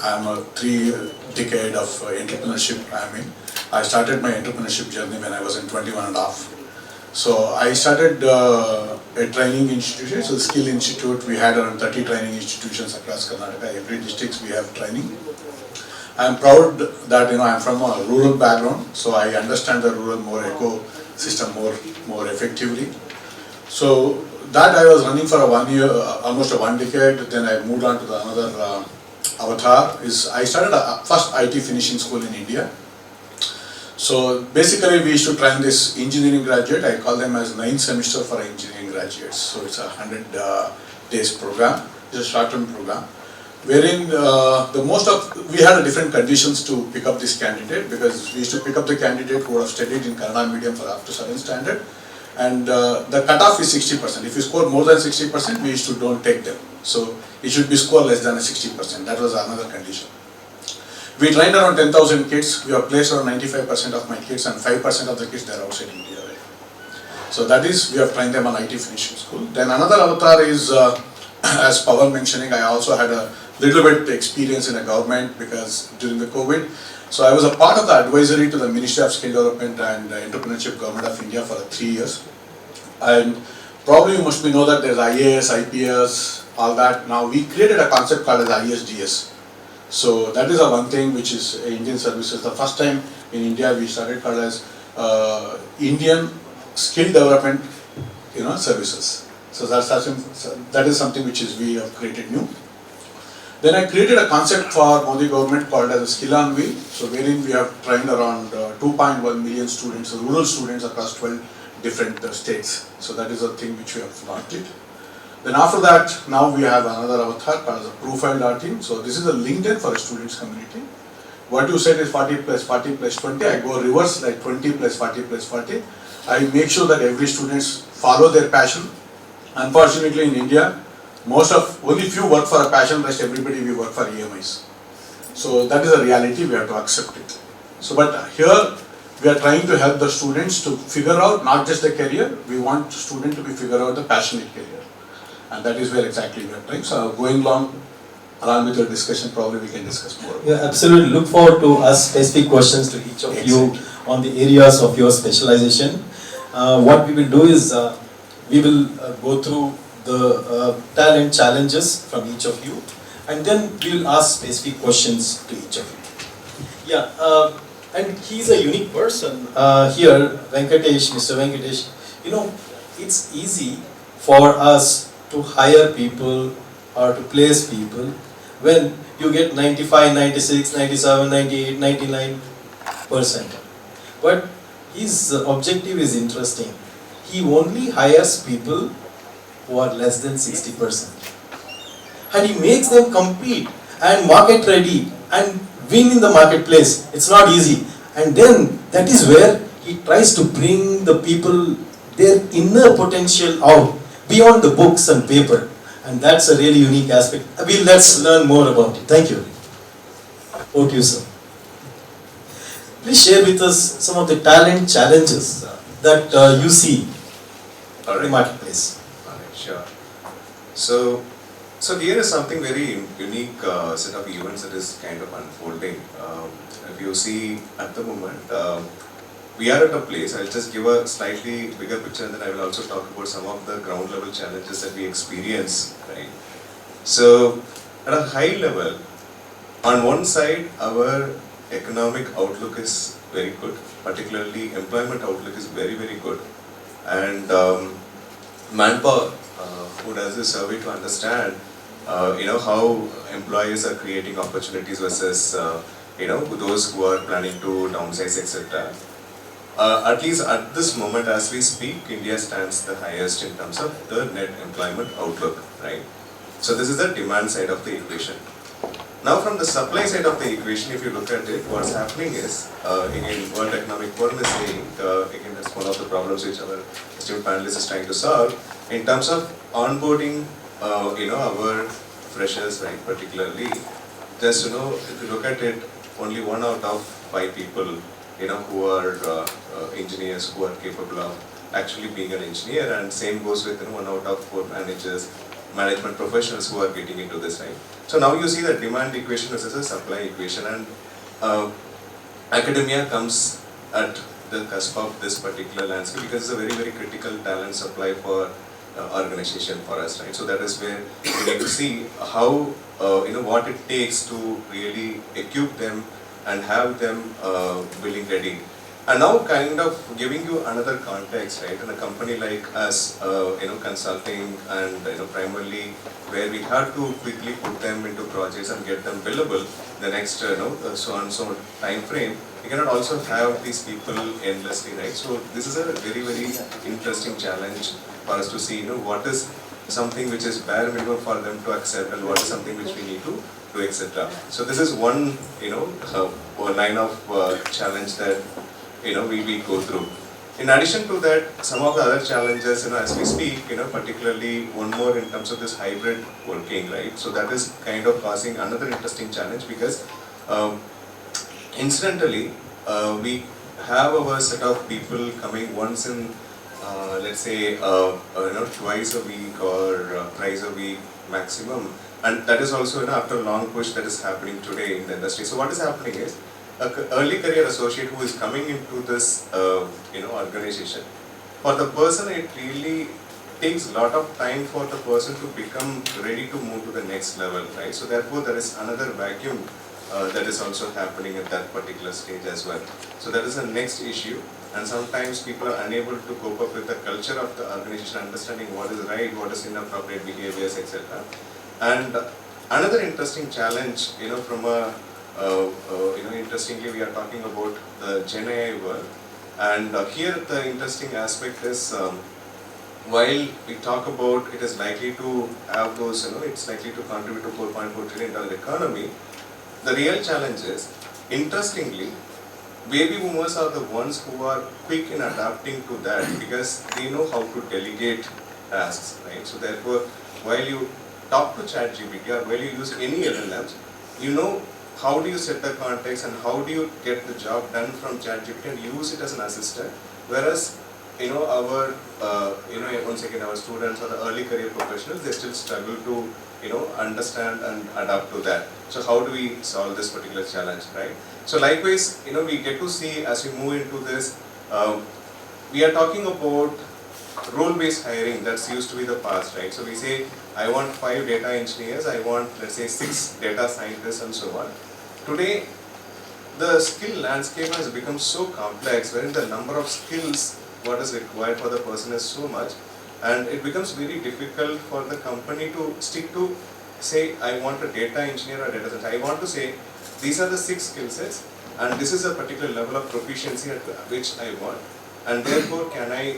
I am a 3-decade of entrepreneurship I started my entrepreneurship journey when I was in 21 and a half. So I started a training institution, so the Skill Institute. We had around 30 training institutions across Karnataka. Every district we have training. I'm proud that I'm from a rural background, so I understand the rural more ecosystem more effectively. So that I was running for a 1 year, almost a 1 decade. Then I moved on to the another avatar. I started a first IT finishing school in India. So basically we used to train this engineering graduate. I call them as 9th semester for engineering graduates. So it's a 100 days program. It's a short-term program, wherein we had a different conditions to pick up this candidate, because we used to pick up the candidate who have studied in Kannada medium for up to certain standard, and the cutoff is 60%. If you score more than 60%, we used to don't take them. So it should be score less than 60%. That was another condition. We trained around 10,000 kids. We have placed around 95% of my kids, and 5% of the kids they are outside India. Right? So that is, we have trained them on IT finishing school. Then another avatar is, as Pawan mentioning, I also had a little bit experience in a government, because during the COVID, so I was a part of the advisory to the Ministry of Skill Development and Entrepreneurship Government of India for 3 years. And probably you must know that there's IAS, IPS, all that. Now we created a concept called as ISDS. So that is a one thing which is Indian services. The first time in India we started called as Indian Skill Development, services. So that is something which is we have created new. Then I created a concept for Modi government called as a Skill on Wheel. So wherein we have trained around 2.1 million students, rural students across 12 different states. So that is a thing which we have launched it. Then after that, now we have another avatar called as a profile.in. So this is a LinkedIn for a students community. What you said is 40 plus 40 plus 20. I go reverse, like 20 plus 40 plus 40. I make sure that every students follow their passion. Unfortunately in India, only few work for a passion, rest everybody we work for EMIs. So that is a reality, we have to accept it. So but here we are trying to help the students to figure out not just the career, we want student to be figure out the passionate career. And that is where exactly we are trying. So going along with your discussion, probably we can discuss more. Yeah, absolutely. Look forward to ask specific questions to each of you on the areas of your specialization. What we will do is we will go through the talent challenges from each of you, and then we will ask specific questions to each of you. Yeah, and he's a unique person here, Venkatesh, Mr. Venkatesh. It's easy for us to hire people or to place people when you get 95, 96, 97, 98, 99%. But his objective is interesting. He only hires people who are less than 60%. And he makes them compete and market ready and win in the marketplace. It's not easy. And then that is where he tries to bring the people, their inner potential out beyond the books and paper. And that's a really unique aspect. Let's learn more about it. Thank you. Over to you, sir. Please share with us some of the talent challenges that you see in the marketplace. Alright, sure. So here is something very unique set of events that is kind of unfolding. If you see at the moment, we are at a place, I'll just give a slightly bigger picture and then I will also talk about some of the ground level challenges that we experience, right? So at a high level, on one side, our economic outlook is very good, particularly employment outlook is very, very good. And Manpower, who does this survey to understand, how employers are creating opportunities versus, those who are planning to downsize, etc. At least at this moment as we speak, India stands the highest in terms of the net employment outlook, right? So this is the demand side of the equation. Now from the supply side of the equation, if you look at it, what's happening is, again, World Economic Forum is saying, again that's one of the problems which our esteemed panelists is trying to solve, in terms of onboarding, our freshers, right, particularly, just, if you look at it, only 1 out of 5 people who are engineers who are capable of actually being an engineer, and same goes with 1 out of 4 management professionals who are getting into this, right? So now you see the demand equation versus a supply equation, and academia comes at the cusp of this particular landscape, because it's a very, very critical talent supply for organization for us, right? So that is where we need to see how, what it takes to really equip them and have them billing ready. And now kind of giving you another context, right? In a company like us, consulting and primarily where we have to quickly put them into projects and get them billable the next so on so time frame, we cannot also have these people endlessly, right? So this is a very, very interesting challenge for us to see, what is something which is bare minimum for them to accept and what is something which we need to do, etc. So this is one, line of challenge that we go through. In addition to that, some of the other challenges, as we speak, particularly one more in terms of this hybrid working, right? So that is kind of causing another interesting challenge because incidentally, we have our set of people coming once in, let's say, twice a week or thrice a week maximum, and that is also after a long push that is happening today in the industry. So what is happening is, an early career associate who is coming into this organization, for the person it really takes a lot of time for the person to become ready to move to the next level, right? So therefore there is another vacuum that is also happening at that particular stage as well. So that is the next issue, and sometimes people are unable to cope up with the culture of the organization, understanding what is right, what is inappropriate behaviors, etc. And another interesting challenge, from a interestingly, we are talking about the Gen AI world, and here the interesting aspect is, while we talk about it is likely to have those, it's likely to contribute to $4.4 trillion economy, the real challenge is, interestingly, baby boomers are the ones who are quick in adapting to that because they know how to delegate tasks, right? So therefore, while you talk to ChatGPT or while you use any LLMs, how do you set the context and how do you get the job done from ChatGPT and use it as an assistant, whereas our once again our students or the early career professionals, they still struggle to understand and adapt to that. So how do we solve this particular challenge, right? So likewise, we get to see as we move into this, we are talking about role-based hiring that's used to be the past, right? So we say, I want 5 data engineers, I want, let's say, 6 data scientists and so on. Today, the skill landscape has become so complex, wherein the number of skills, what is required for the person is so much, and it becomes very difficult for the company to stick to, say, I want a data engineer or data scientist. I want to say, these are the 6 skill sets, and this is a particular level of proficiency at which I want, and therefore can I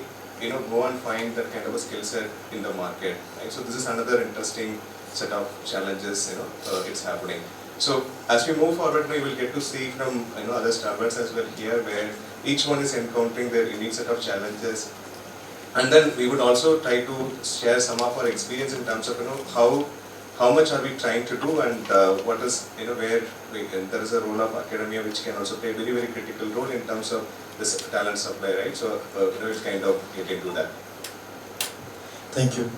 go and find that kind of a skill set in the market, right? So this is another interesting set of challenges, it's happening. So as we move forward, we will get to see from other startups as well here, where each one is encountering their unique set of challenges, and then we would also try to share some of our experience in terms of how much are we trying to do, and what is where there is a role of academia which can also play a very, very critical role in terms of this talent supply, right? So we'll kind of get into that. Thank you.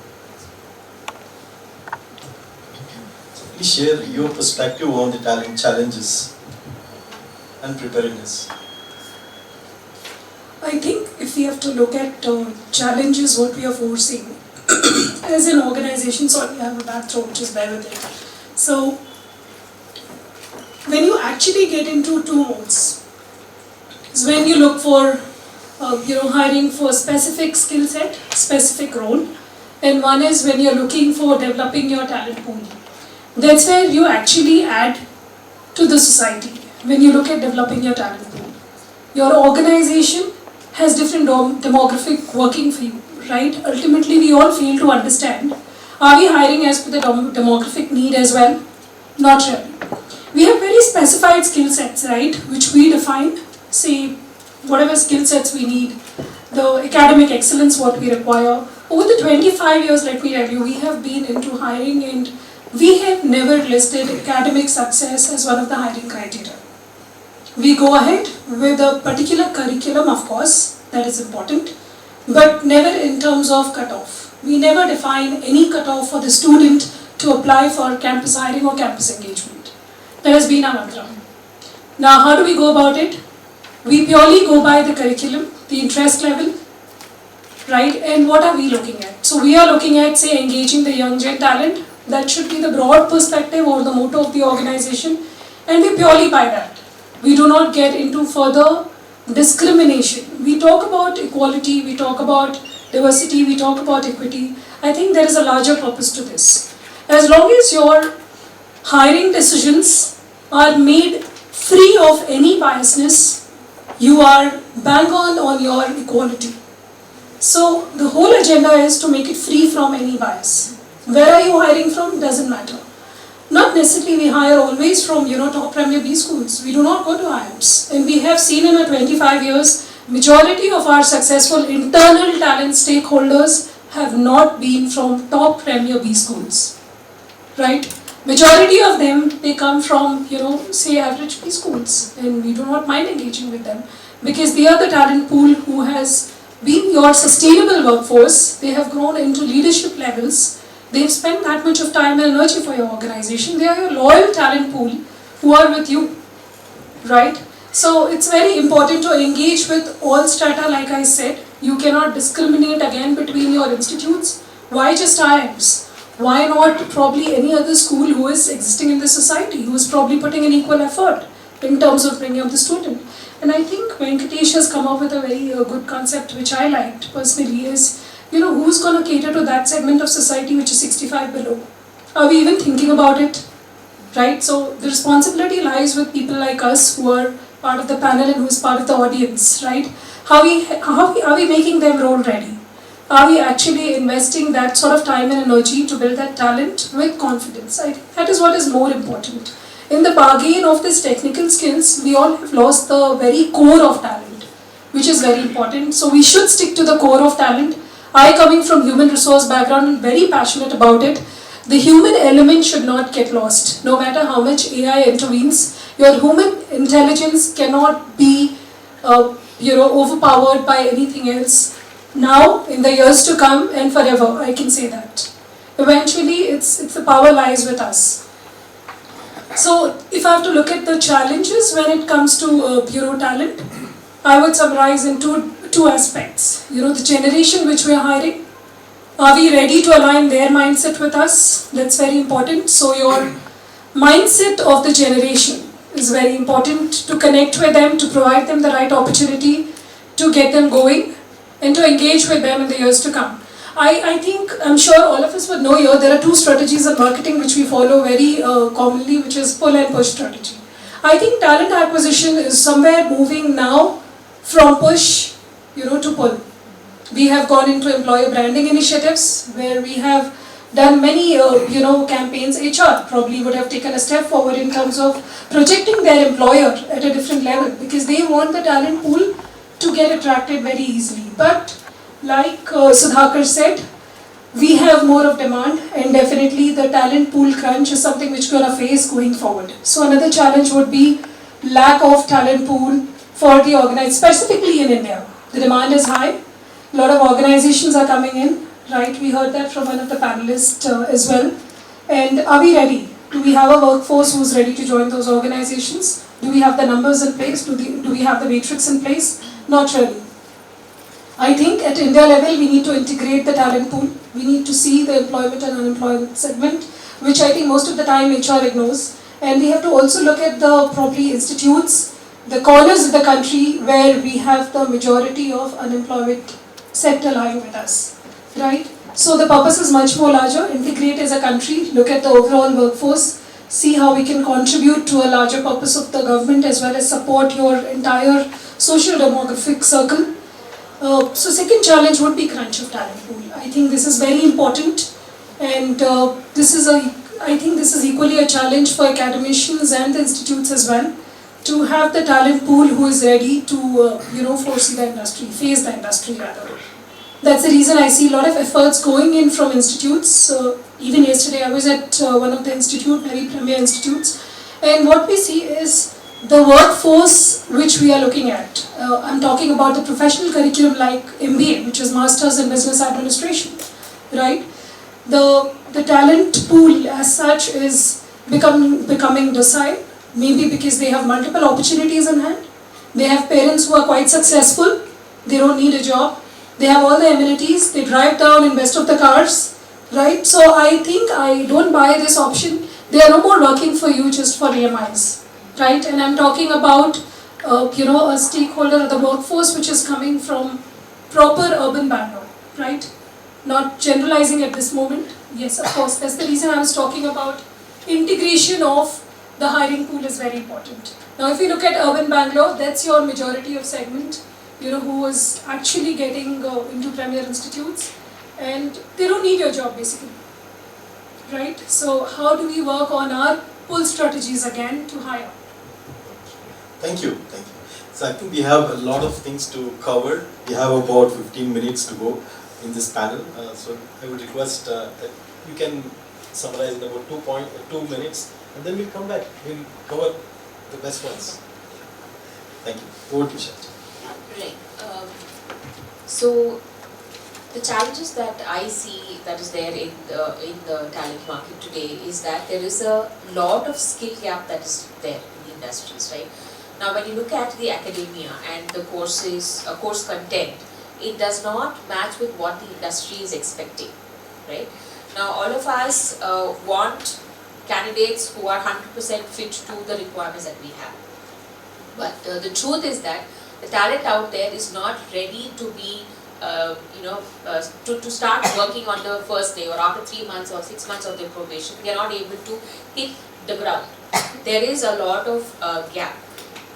Please share your perspective on the talent challenges and preparedness. I think if we have to look at challenges, what we are forcing as an organization, sorry, I have a bad throat, just bear with it. So, when you actually get into 2 modes, is when you look for, hiring for specific skill set, specific role, and one is when you're looking for developing your talent pool. That's where you actually add to the society. When you look at developing your talent pool, your organization has different demographic working for you, right? Ultimately, we all fail to understand, are we hiring as per the demographic need as well? Not really. We have very specified skill sets, right, which we define, say, whatever skill sets we need, the academic excellence what we require. Over the 25 years, let me tell you, we have been into hiring and we have never listed academic success as one of the hiring criteria. We go ahead with a particular curriculum, of course, that is important, but never in terms of cutoff. We never define any cutoff for the student to apply for campus hiring or campus engagement. That has been our mantra. Now, how do we go about it? We purely go by the curriculum, the interest level, right? And what are we looking at? So we are looking at, say, engaging the young gen talent. That should be the broad perspective or the motto of the organization, and we purely by that. We do not get into further discrimination. We talk about equality, we talk about diversity, we talk about equity. I think there is a larger purpose to this. As long as your hiring decisions are made free of any biasness, you are bang on your equality. So the whole agenda is to make it free from any bias. Where are you hiring from? Doesn't matter. Not necessarily we hire always from top premier B schools. We do not go to IIMs. And we have seen in our 25 years, majority of our successful internal talent stakeholders have not been from top premier B schools. Right? Majority of them, they come from, say average B schools. And we do not mind engaging with them. Because they are the talent pool who has been your sustainable workforce. They have grown into leadership levels. They've spent that much of time and energy for your organization. They are your loyal talent pool who are with you, right? So it's very important to engage with all strata, like I said. You cannot discriminate again between your institutes. Why just IIMs? Why not probably any other school who is existing in the society, who is probably putting an equal effort in terms of bringing up the student? And I think Venkatesh has come up with a very good concept which I liked personally is, who's going to cater to that segment of society which is 65 below? Are we even thinking about it? Right? So the responsibility lies with people like us who are part of the panel and who is part of the audience, right? Are we making them role ready? Are we actually investing that sort of time and energy to build that talent with confidence? I think that is what is more important. In the bargain of these technical skills, we all have lost the very core of talent, which is very important. So we should stick to the core of talent. I, coming from human resource background, am very passionate about it. The human element should not get lost. No matter how much AI intervenes, your human intelligence cannot be overpowered by anything else. Now, in the years to come and forever, I can say that. Eventually, it's the power lies with us. So, if I have to look at the challenges when it comes to talent, I would summarize in two aspects. The generation which we are hiring. Are we ready to align their mindset with us? That's very important. So your mindset of the generation is very important to connect with them, to provide them the right opportunity, to get them going, and to engage with them in the years to come. I think, I'm sure all of us would know here, there are two strategies in marketing which we follow very commonly, which is pull and push strategy. I think talent acquisition is somewhere moving now from push, to pull. We have gone into employer branding initiatives where we have done many, campaigns. HR probably would have taken a step forward in terms of projecting their employer at a different level because they want the talent pool to get attracted very easily. But like Sudhakar said, we have more of demand and definitely the talent pool crunch is something which we're going to face going forward. So another challenge would be lack of talent pool for the organized, specifically in India. The demand is high. A lot of organizations are coming in, right? We heard that from one of the panelists as well. And are we ready? Do we have a workforce who's ready to join those organizations? Do we have the numbers in place? Do we have the matrix in place? Not really. I think at India level, we need to integrate the talent pool. We need to see the employment and unemployment segment, which I think most of the time HR ignores. And we have to also look at the probably institutes, the corners of the country where we have the majority of unemployment sector lying with us, right? So the purpose is much more larger. Integrate as a country, look at the overall workforce, see how we can contribute to a larger purpose of the government as well as support your entire social demographic circle. So second challenge would be crunch of talent pool. I think this is very important and I think this is equally a challenge for academicians and the institutes as well to have the talent pool who is ready to foresee the industry, face the industry rather. That's the reason I see a lot of efforts going in from institutes. Even yesterday I was at one of the very premier institutes, and what we see is the workforce which we are looking at. I'm talking about the professional curriculum like MBA, which is Masters in Business Administration, right? The talent pool as such is becoming docile, maybe because they have multiple opportunities in hand, They have parents who are quite successful, they don't need a job, they have all the amenities, they drive down in best of the cars, right? So I think I don't buy this option. They are no more working for you just for EMIs, right? And I'm talking about a stakeholder of the workforce which is coming from proper urban Bangalore, right? Not generalizing at this moment. Yes, of course, that's the reason I was talking about integration of the hiring pool is very important. Now, if you look at urban Bangalore, that's your majority of segment, who is actually getting into premier institutes, and they don't need your job basically, right? So, how do we work on our pull strategies again to hire? Thank you. So I think we have a lot of things to cover. We have about 15 minutes to go in this panel. So I would request that you can summarize in about 2 minutes, and then we'll come back. We'll cover the best ones. Thank you. Over to you, Shakti. Right. So the challenges that I see that is there in the talent market today is that there is a lot of skill gap that is there in the industries, right? Now, when you look at the academia and the course content, it does not match with what the industry is expecting, right? Now, all of us want candidates who are 100% fit to the requirements that we have. But the truth is that the talent out there is not ready to be, to start working on the first day or after 3 months or 6 months of their probation. They are not able to hit the ground. There is a lot of gap.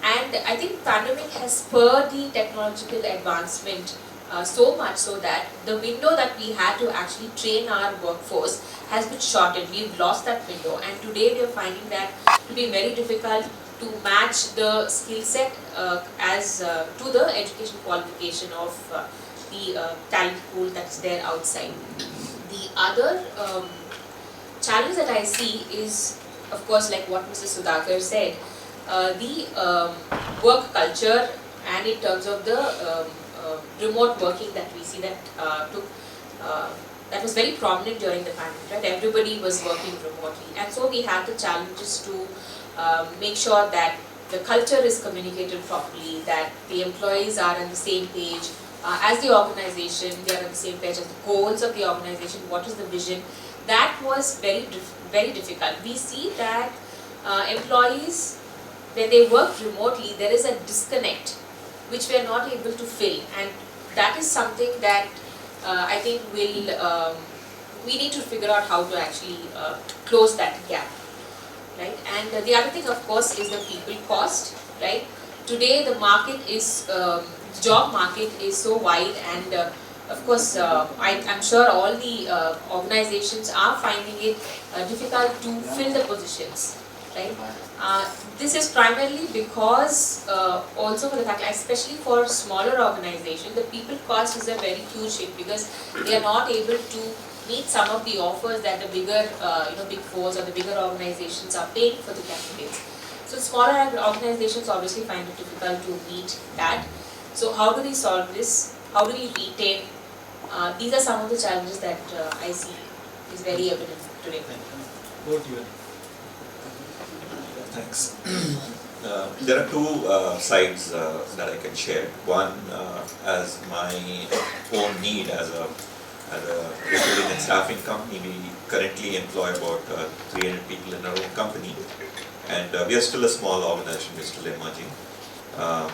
And I think pandemic has spurred the technological advancement so much so that the window that we had to actually train our workforce has been shortened. We've lost that window, and today we are finding that to be very difficult to match the skill set to the education qualification of the talent pool that's there outside. The other challenge that I see is, of course, like what Mr. Sudhakar said, the work culture, and in terms of the remote working that we see that that was very prominent during the pandemic, right? Everybody was working remotely, and so we had the challenges to make sure that the culture is communicated properly, that the employees are on the same page as the organization, they are on the same page as the goals of the organization, what is the vision. That was very difficult. We see that employees, when they work remotely, there is a disconnect which we are not able to fill, and that is something that I think we need to figure out how to actually close that gap, right? And the other thing, of course, is the people cost, right? Today the market is, job market is so wide, and of course I'm sure all the organizations are finding it difficult to fill the positions, right? This is primarily because also for the fact, especially for smaller organizations, the people cost is a very huge hit because they are not able to meet some of the offers that the bigger, big fours or the bigger organizations are paying for the candidates. So smaller organizations obviously find it difficult to meet that. So how do we solve this? How do we retain? These are some of the challenges that I see is very evident today. Over to you. Thanks. There are two sides that I can share. One, as my own need as a recruiting and staffing company, we currently employ about 300 people in our own company, and we are still a small organization. We're still emerging.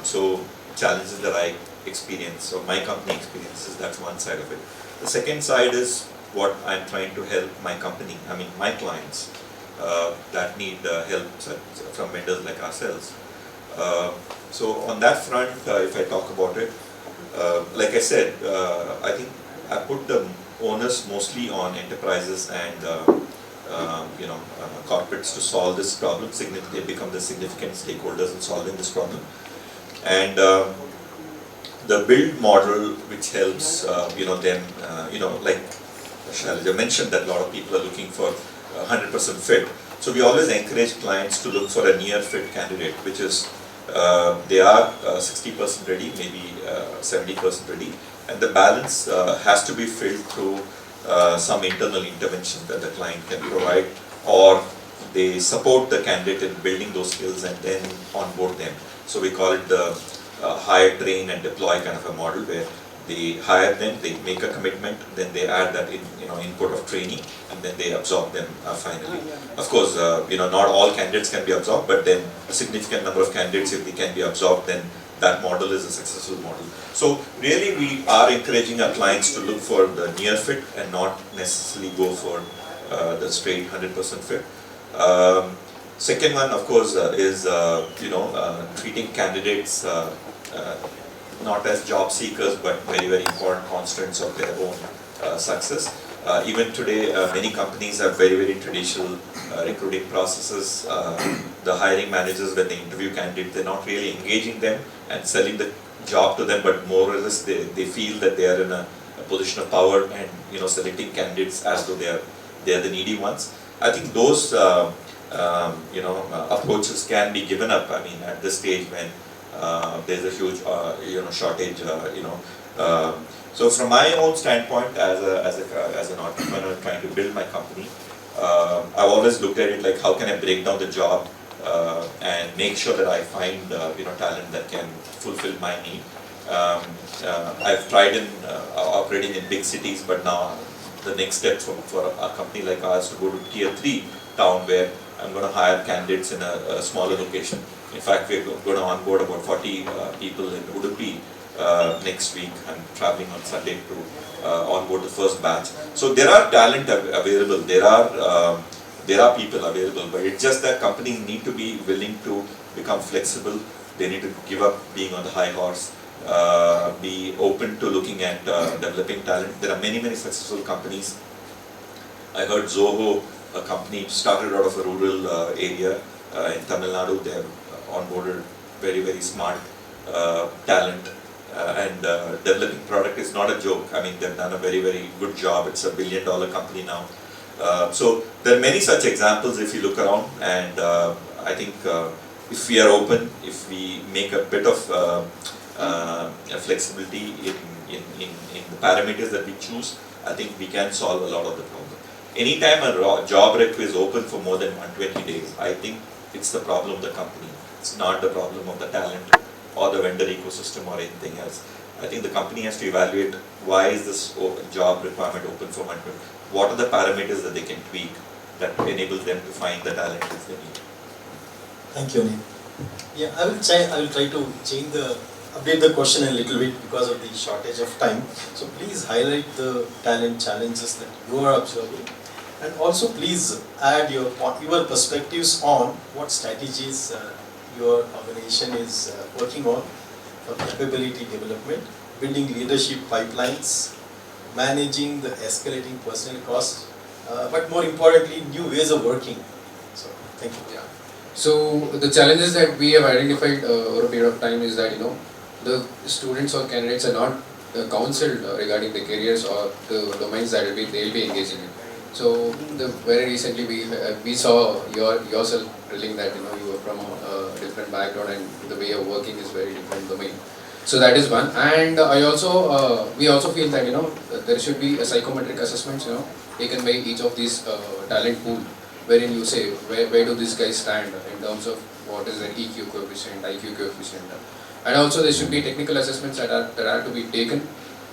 So challenges that I experience, or my company experiences, that's one side of it. The second side is what I'm trying to help my company, my clients that need help from vendors like ourselves. So on that front, if I talk about it, like I said, I think I put the onus mostly on enterprises and corporates to solve this problem. They become the significant stakeholders in solving this problem. And the build model, which helps them, like Shailaja mentioned, that a lot of people are looking for 100% fit. So we always encourage clients to look for a near fit candidate, which is they are 60% ready, maybe 70% ready, and the balance has to be filled through some internal intervention that the client can provide, or they support the candidate in building those skills and then onboard them. So we call it the hire, train and deploy kind of a model where they hire them, they make a commitment, then they add that input of training, and then they absorb them finally. Of course, not all candidates can be absorbed, but then a significant number of candidates, if they can be absorbed, then that model is a successful model. So really we are encouraging our clients to look for the near fit and not necessarily go for the straight 100% fit. Second one, of course, is treating candidates not as job seekers, but very, very important constants of their own success. Even today, many companies have very, very traditional recruiting processes. The hiring managers, when they interview candidates, they're not really engaging them and selling the job to them, but more or less they feel that they are in a position of power and selecting candidates as though they are the needy ones. I think those approaches can be given up. I mean, at this stage when there's a huge shortage. So from my own standpoint, as an entrepreneur trying to build my company, I've always looked at it like how can I break down the job and make sure that I find talent that can fulfill my need. I've tried in operating in big cities, but now the next step for a company like ours to go to tier 3 town where I'm going to hire candidates in a smaller location. In fact, we're going to onboard about 40 people in Udupi next week. I'm traveling on Sunday to onboard the first batch. So there are talent available. There are people available, but it's just that companies need to be willing to become flexible. They need to give up being on the high horse. Be open to looking at developing talent. There are many successful companies. I heard Zoho, a company started out of a rural area in Tamil Nadu. They have onboarded very smart talent and developing product is not a joke. I mean, they've done a very good job. It's $1 billion company now. So there are many such examples if you look around, and I think if we are open, if we make a bit of flexibility in the parameters that we choose, I think we can solve a lot of the problem. Anytime a job rec is open for more than 120 days, I think it's the problem of the company. It's not the problem of the talent or the vendor ecosystem or anything else. I think the company has to evaluate why is this job requirement open for 120. What are the parameters that they can tweak that enable them to find the talent that they need. Thank you, Anil. Yeah, I will try to update the question a little bit because of the shortage of time. So please highlight the talent challenges that you are observing, and also please add your perspectives on what strategies your organization is working on for capability development, building leadership pipelines, managing the escalating personnel costs, but more importantly, new ways of working. So, thank you. Yeah. So the challenges that we have identified over a period of time is that the students or candidates are not counseled regarding the careers or the domains that they'll be engaging in. So very recently we saw yourself telling that you were from a different background and the way of working is very different domain. So that is one, and we also feel that there should be a psychometric assessments taken by each of these talent pool, wherein you say where do these guys stand in terms of what is their EQ coefficient, IQ coefficient, and also there should be technical assessments that are to be taken.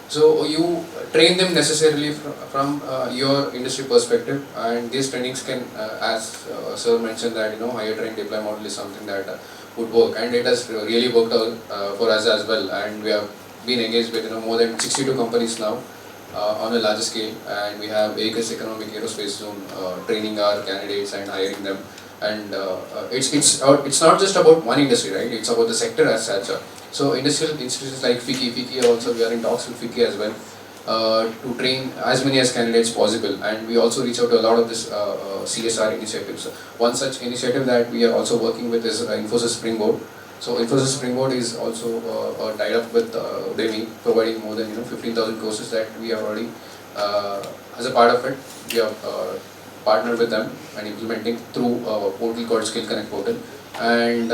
So you train them necessarily from your industry perspective, and these trainings can, as sir mentioned, that higher train deploy model is something that would work, and it has really worked out for us as well. And we have been engaged with more than 62 companies now on a larger scale, and we have ACAS Economic Aerospace Zone training our candidates and hiring them. And it's not just about one industry, right? It's about the sector as such. So industrial institutions like FKCCI also, we are in talks with FKCCI as well to train as many as candidates possible, and we also reach out to a lot of this CSR initiatives. One such initiative that we are also working with is Infosys Springboard. So Infosys Springboard is also tied up with Udemy, providing more than 15,000 courses that we have already, as a part of it, we have partnered with them and implementing through a portal called Skill Connect portal, and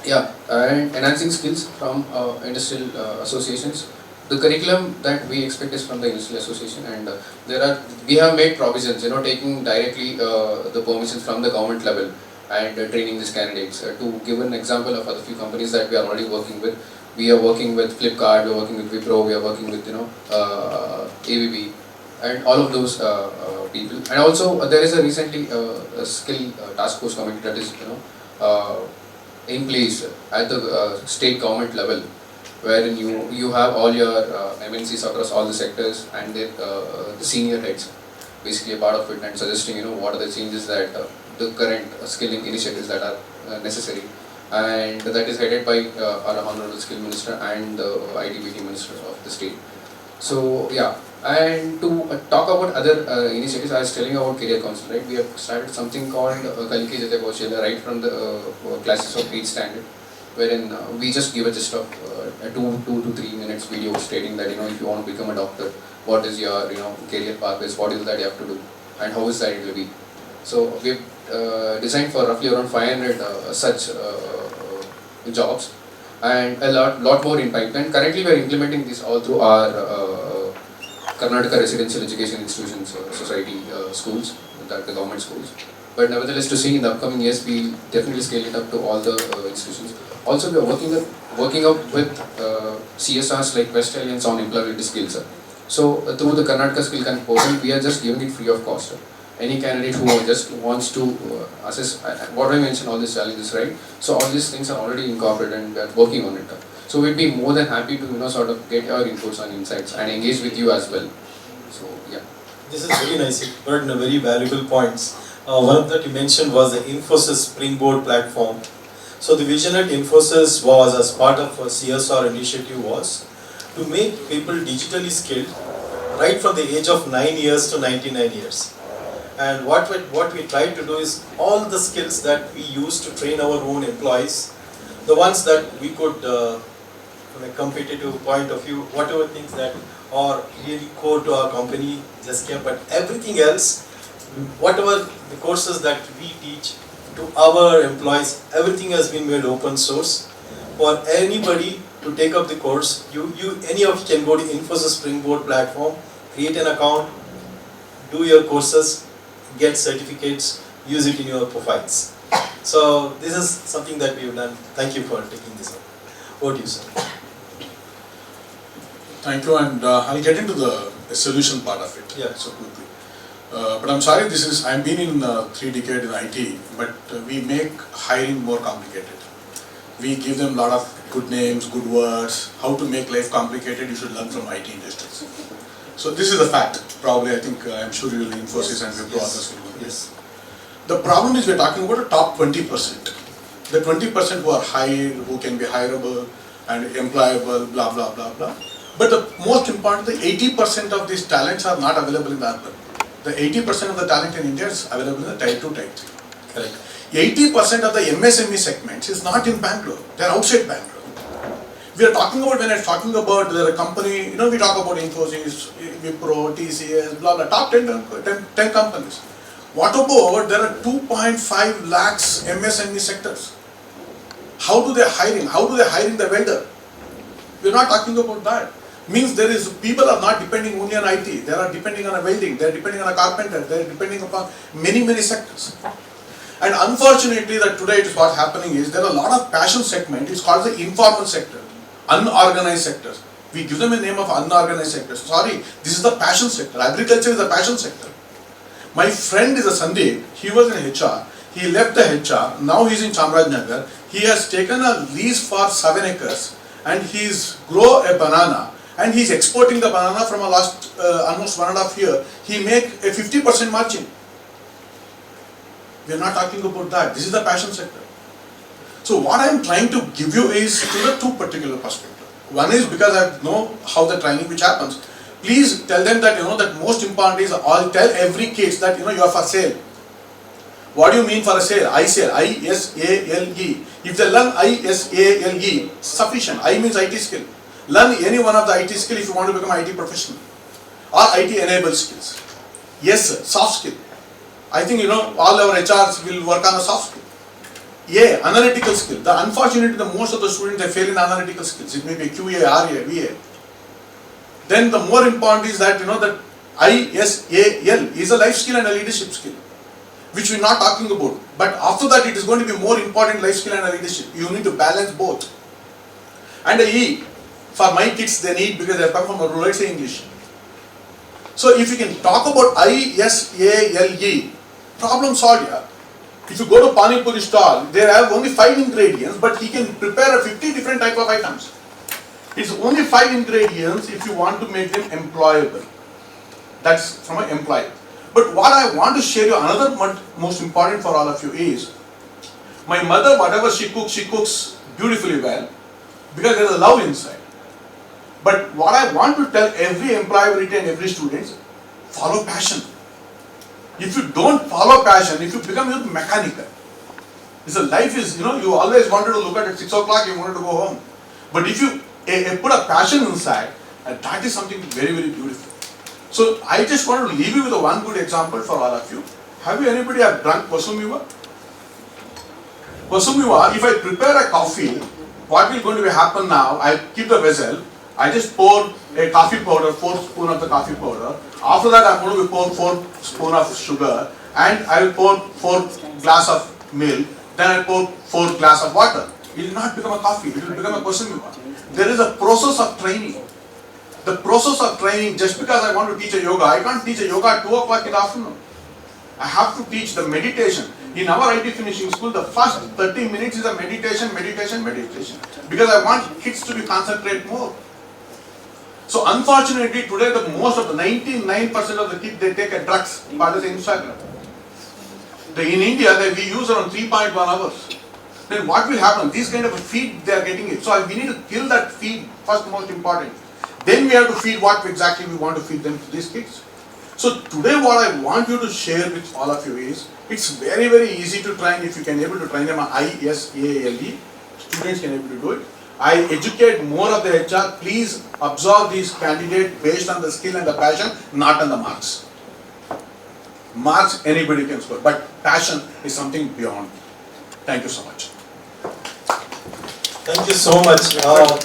and enhancing skills from industrial associations. The curriculum that we expect is from the industrial association, and we have made provisions, taking directly the permissions from the government level, and training these candidates. To give an example of other few companies that we are already working with, we are working with Flipkart, we are working with Wipro, we are working with ABB, and all of those people. And also there is a recently a skill task force committee that is in place at the state government level, wherein you have all your MNCs across all the sectors and the senior heads basically a part of it, and suggesting what are the changes that the current skilling initiatives that are necessary, and that is headed by our honorable skill minister and the ITBT minister of the state. So yeah, and to talk about other initiatives, I was telling about career council, right? We have started something called Kalki Jate Kaushal right from the classes of 8th standard, wherein we just give a gist of a 2 to 3 minutes video stating that if you want to become a doctor, what is your career pathways, what is that you have to do, and how is that it will be. So we have designed for roughly around 500 such jobs, and a lot more in pipeline. Currently we are implementing this all through our Karnataka Residential Education Institutions Society schools, the government schools. But nevertheless, to see in the upcoming years, we definitely scale it up to all the institutions. Also, we are working up with CSRs like West Alliance on employability skills. So through the Karnataka Skill Connect portal, we are just giving it free of cost. Any candidate who just wants to assess what I mentioned, all these challenges, right? So all these things are already incorporated and we are working on it. So we'd be more than happy to sort of get your inputs and insights and engage with you as well. So yeah. This is very nice. You brought in a very valuable points. One of that you mentioned was the Infosys Springboard platform. So the vision at Infosys was, as part of a CSR initiative, was to make people digitally skilled right from the age of 9 years to 99 years. And what we tried to do is all the skills that we use to train our own employees, the ones that we could, from a competitive point of view, whatever things that are really core to our company, just kept, but everything else, whatever the courses that we teach to our employees, everything has been made open source for anybody to take up the course. Any of you can go to Infosys Springboard platform, create an account, do your courses, get certificates, use it in your profiles. So this is something that we have done. Thank you for taking this up. Over to you, sir. Thank you, and I'll get into the solution part of it. Yeah. So quickly. But I'm sorry, I've been in 3 decades in IT, but we make hiring more complicated. We give them a lot of good names, good words. How to make life complicated, you should learn from IT industries. So this is a fact. Probably, I'm sure you will Infosys and Wipro others will know. Yes. The problem is we're talking about the top 20%. The 20% who are hired, who can be hireable and employable, blah, blah, blah, blah. But the most important, the 80% of these talents are not available in the urban. The 80% of the talent in India is available in the Tier 2, Tier 3. Correct. 80% of the MSME segments is not in Bangalore. They're outside Bangalore. We are talking about, when I'm talking about the company, we talk about Infosys, Wipro, TCS, blah, blah, top 10 companies. What about, there are 2.5 lakhs MSME sectors. How do they hiring? How do they hiring the vendor? We're not talking about that. Means people are not depending only on IT. They are depending on a welding, they are depending on a carpenter, they are depending upon many sectors. And unfortunately, that today it is what's happening is there are a lot of passion segment. It's called the informal sector, unorganized sectors. We give them a name of unorganized sectors. Sorry, this is the passion sector. Agriculture is the passion sector. My friend is a Sandeep. He was in HR. He left the HR. Now he's in Chamarajanagar. He has taken a lease for 7 acres and he's grow a banana. And he's exporting the banana from a last almost 1.5 years. He make a 50% margin. We are not talking about that. This is the passion sector. So what I am trying to give you is to the 2 particular perspectives. One is because I know how the training which happens. Please tell them that that most important is I'll tell every case that you are for sale. What do you mean for a sale? I-sale, I-S-A-L-E. If they learn I-S-A-L-E, sufficient. I means IT skill. Learn any one of the IT skill if you want to become IT professional or IT enabled skills. Yes, sir, soft skill. I think all our HRs will work on the soft skill. Yeah, analytical skill. Unfortunately, most of the students they fail in analytical skills. It may be QA, RA, VA. Then the more important is that that ISAL is a life skill and a leadership skill. which we're not talking about. But after that, it is going to be more important life skill and leadership. You need to balance both. And the E, for my kids, they need because they come from a rural English. So if you can talk about ISALE, problem solved. Yeah? If you go to Pani Puri stall, they have only 5 ingredients, but he can prepare 50 different type of items. It's only 5 ingredients if you want to make them employable. That's from an employee. But what I want to share you, another most important for all of you is, my mother, whatever she cooks beautifully well, because there's a love inside. But what I want to tell every employability and every student, follow passion. If you don't follow passion, if you become mechanical, life is, you always wanted to look at 6 o'clock, you wanted to go home. But if you put a passion inside, that is something very, very beautiful. So I just want to leave you with one good example for all of you. Have you anybody have drunk Pasumiwa? Pasumiwa, if I prepare a coffee, what will going to happen now? I keep the vessel, I just pour a coffee powder, 4 spoons of the coffee powder. After that, I'm going to pour 4 spoons of sugar, and I will pour 4 glass of milk. Then I pour 4 glass of water. It will not become a coffee. It will become a Pasumiwa. There is a process of training. The process of training, just because I want to teach a yoga, I can't teach a yoga at 2 o'clock in the afternoon. I have to teach the meditation. In our IT finishing school, the first 30 minutes is a meditation. Because I want kids to be concentrate more. So unfortunately, today most of the 99% of the kids, they take a drugs part of the Instagram. In India, we use around 3.1 hours. Then what will happen? These kind of a feed they are getting it. So we need to kill that feed, first most important. Then we have to feed what exactly we want to feed them to these kids. So today what I want you to share with all of you is, it's very, very easy to train if you can able to train them on ISALE. Students can able to do it. I educate more of the HR. Please absorb these candidates based on the skill and the passion, not on the marks. Marks anybody can score, but passion is something beyond. Thank you so much. Thank you so much,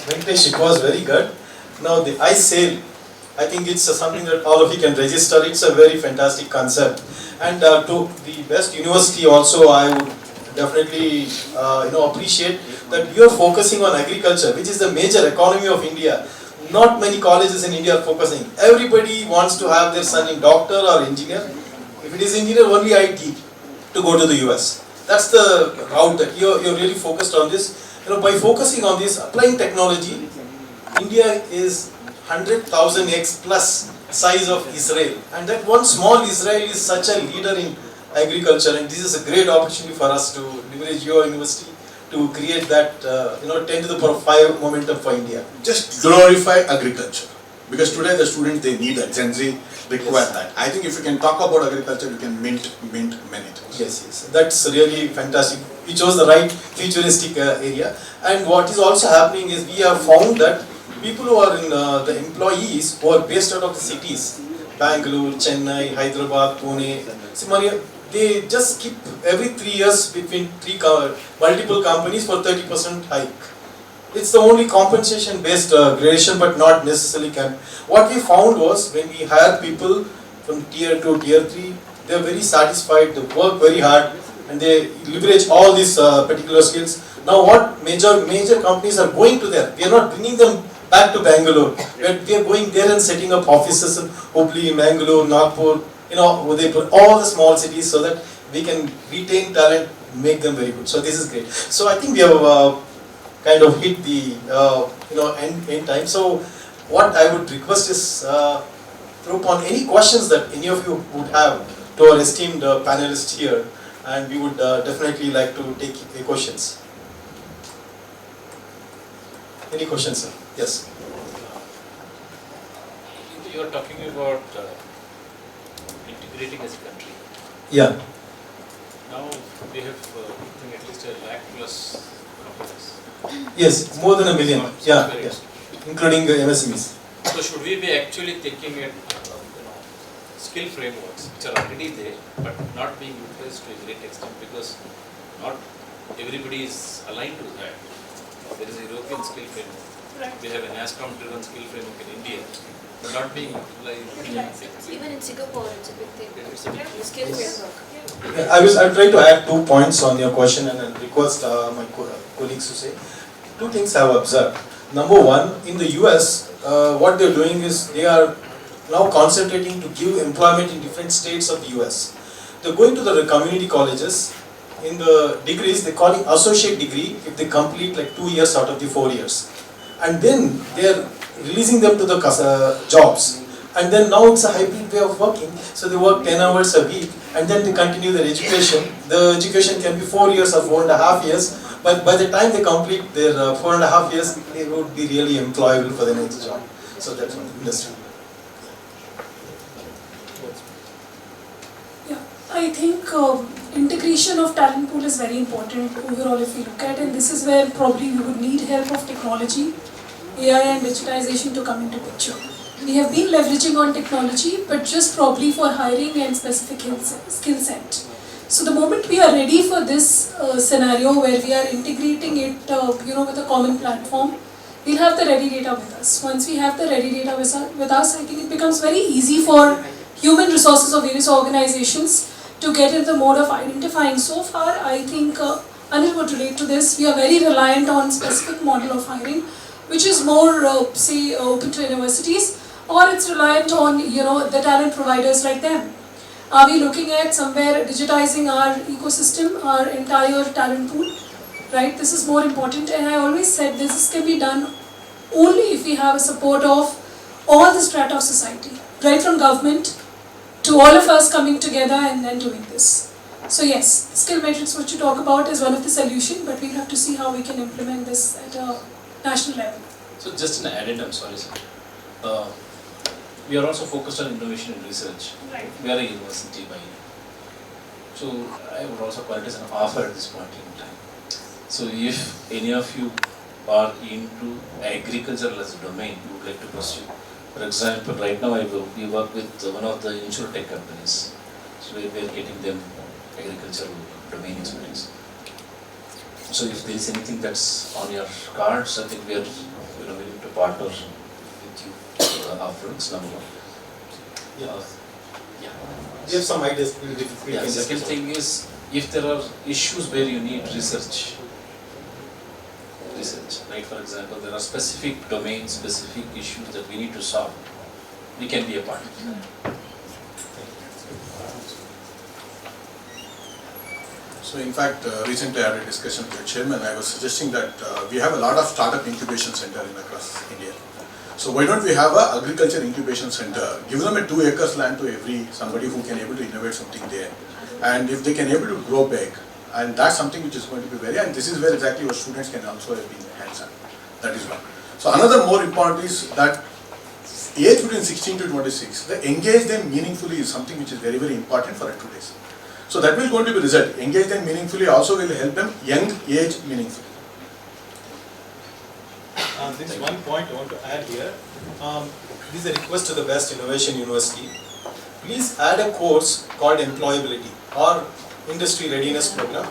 Venkatesh. It was very good. Now the ISALE, I think it's something that all of you can register. It's a very fantastic concept. And to the best university also, I would definitely appreciate that you are focusing on agriculture, which is the major economy of India. Not many colleges in India are focusing. Everybody wants to have their son in doctor or engineer. If it is engineer, only IT to go to the US. That's the route that you're really focused on this. By focusing on this, applying technology, India is 100,000x plus size of Israel, and that one small Israel is such a leader in agriculture, and this is a great opportunity for us to leverage your university to create that 10 to the power 5 momentum for India. Just glorify agriculture, because today the students, they need that. Gen Z require that. I think if you can talk about agriculture, you can mint many things. Yes, that's really fantastic. We chose the right futuristic area, and what is also happening is we have found that people who are in the employees who are based out of the cities, Bangalore, Chennai, Hyderabad, Pune, Simaria, they just keep every 3 years between multiple companies for 30% hike. It's the only compensation based gradation, but not necessarily What we found was when we hire people from tier 2, tier 3, they are very satisfied, they work very hard, and they leverage all these particular skills. Now what major companies are going to there, we are not bringing them back to Bangalore. We are going there and setting up offices in Hubli, Mangalore, Nagpur, Udaipur, all the small cities, so that we can retain talent, make them very good. So this is great. So I think we have kind of hit the end time. So what I would request is throw upon any questions that any of you would have to our esteemed panelists here, and we would definitely like to take the questions. Any questions, sir? Yes. You are talking about integrating as a country. Yeah. Now we have at least 1 lakh plus companies. Yes, more than 1 million. Yeah. Including MSMEs. So should we be actually thinking at skill frameworks which are already there but not being utilized to a great extent, because not everybody is aligned to that. There is a European skill framework. Right. We have an ASCOM driven skill framework in India, but not being utilized. Even in Singapore, it's a big thing. The skill framework. I'll try to add 2 points on your question and I'll request my colleagues to say. 2 things I have observed. Number one, in the US, what they're doing is they are now concentrating to give employment in different states of the US. They're going to the community colleges. In the degrees, they're calling associate degree if they complete like 2 years out of the 4 years. And then they're releasing them to the jobs. And then now it's a hybrid way of working. So they work 10 hours a week and then they continue their education. The education can be 4 years or 4.5 years. But by the time they complete their 4.5 years, they would be really employable for the next job. So that's one industry. Yeah, I think integration of talent pool is very important overall if we look at, and this is where probably we would need help of technology, AI and digitization to come into picture. We have been leveraging on technology, but just probably for hiring and specific skill set. So the moment we are ready for this scenario where we are integrating it, with a common platform, we'll have the ready data with us. Once we have the ready data with us, I think it becomes very easy for human resources of various organizations to get in the mode of identifying. So far, I think Anil would relate to this. We are very reliant on specific model of hiring, which is more, open to universities, or it's reliant on, the talent providers like them. Are we looking at somewhere digitizing our ecosystem, our entire talent pool, right? This is more important, and I always said this can be done only if we have a support of all the strata of society, right from government to all of us coming together and then doing this. So yes, skill matrix, what you talk about, is one of the solution, but we have to see how we can implement this at a national level. So just an addendum, sorry sir. We are also focused on innovation and research. Right. We are a university by so I would also call it as an offer at this point in time. So if any of you are into agriculture as a domain you would like to pursue, for example, right now we work with one of the insurtech companies. So we are getting them agricultural domain expertise. So if there is anything that's on your cards, I think we are willing to partner with you afterwards, number one. We have some ideas. Second thing is, if there are issues where you need research, right? For example, there are specific domains, specific issues that we need to solve. We can be a part of that. So in fact, recently I had a discussion with the chairman. I was suggesting that we have a lot of startup incubation center across India. So why don't we have a agriculture incubation center? Give them a 2 acres land to somebody who can able to innovate something there. And if they can able to grow big, and that's something which is going to be and this is where exactly our students can also have been hands-on. That is one. So another more important is that age between 16 to 26, the engage them meaningfully is something which is very, very important for today's. So that will going to be result. Engage them meaningfully also will help them young age meaningfully. There is one point I want to add here. This is a request to the Best Innovation University. Please add a course called Employability or Industry Readiness Program.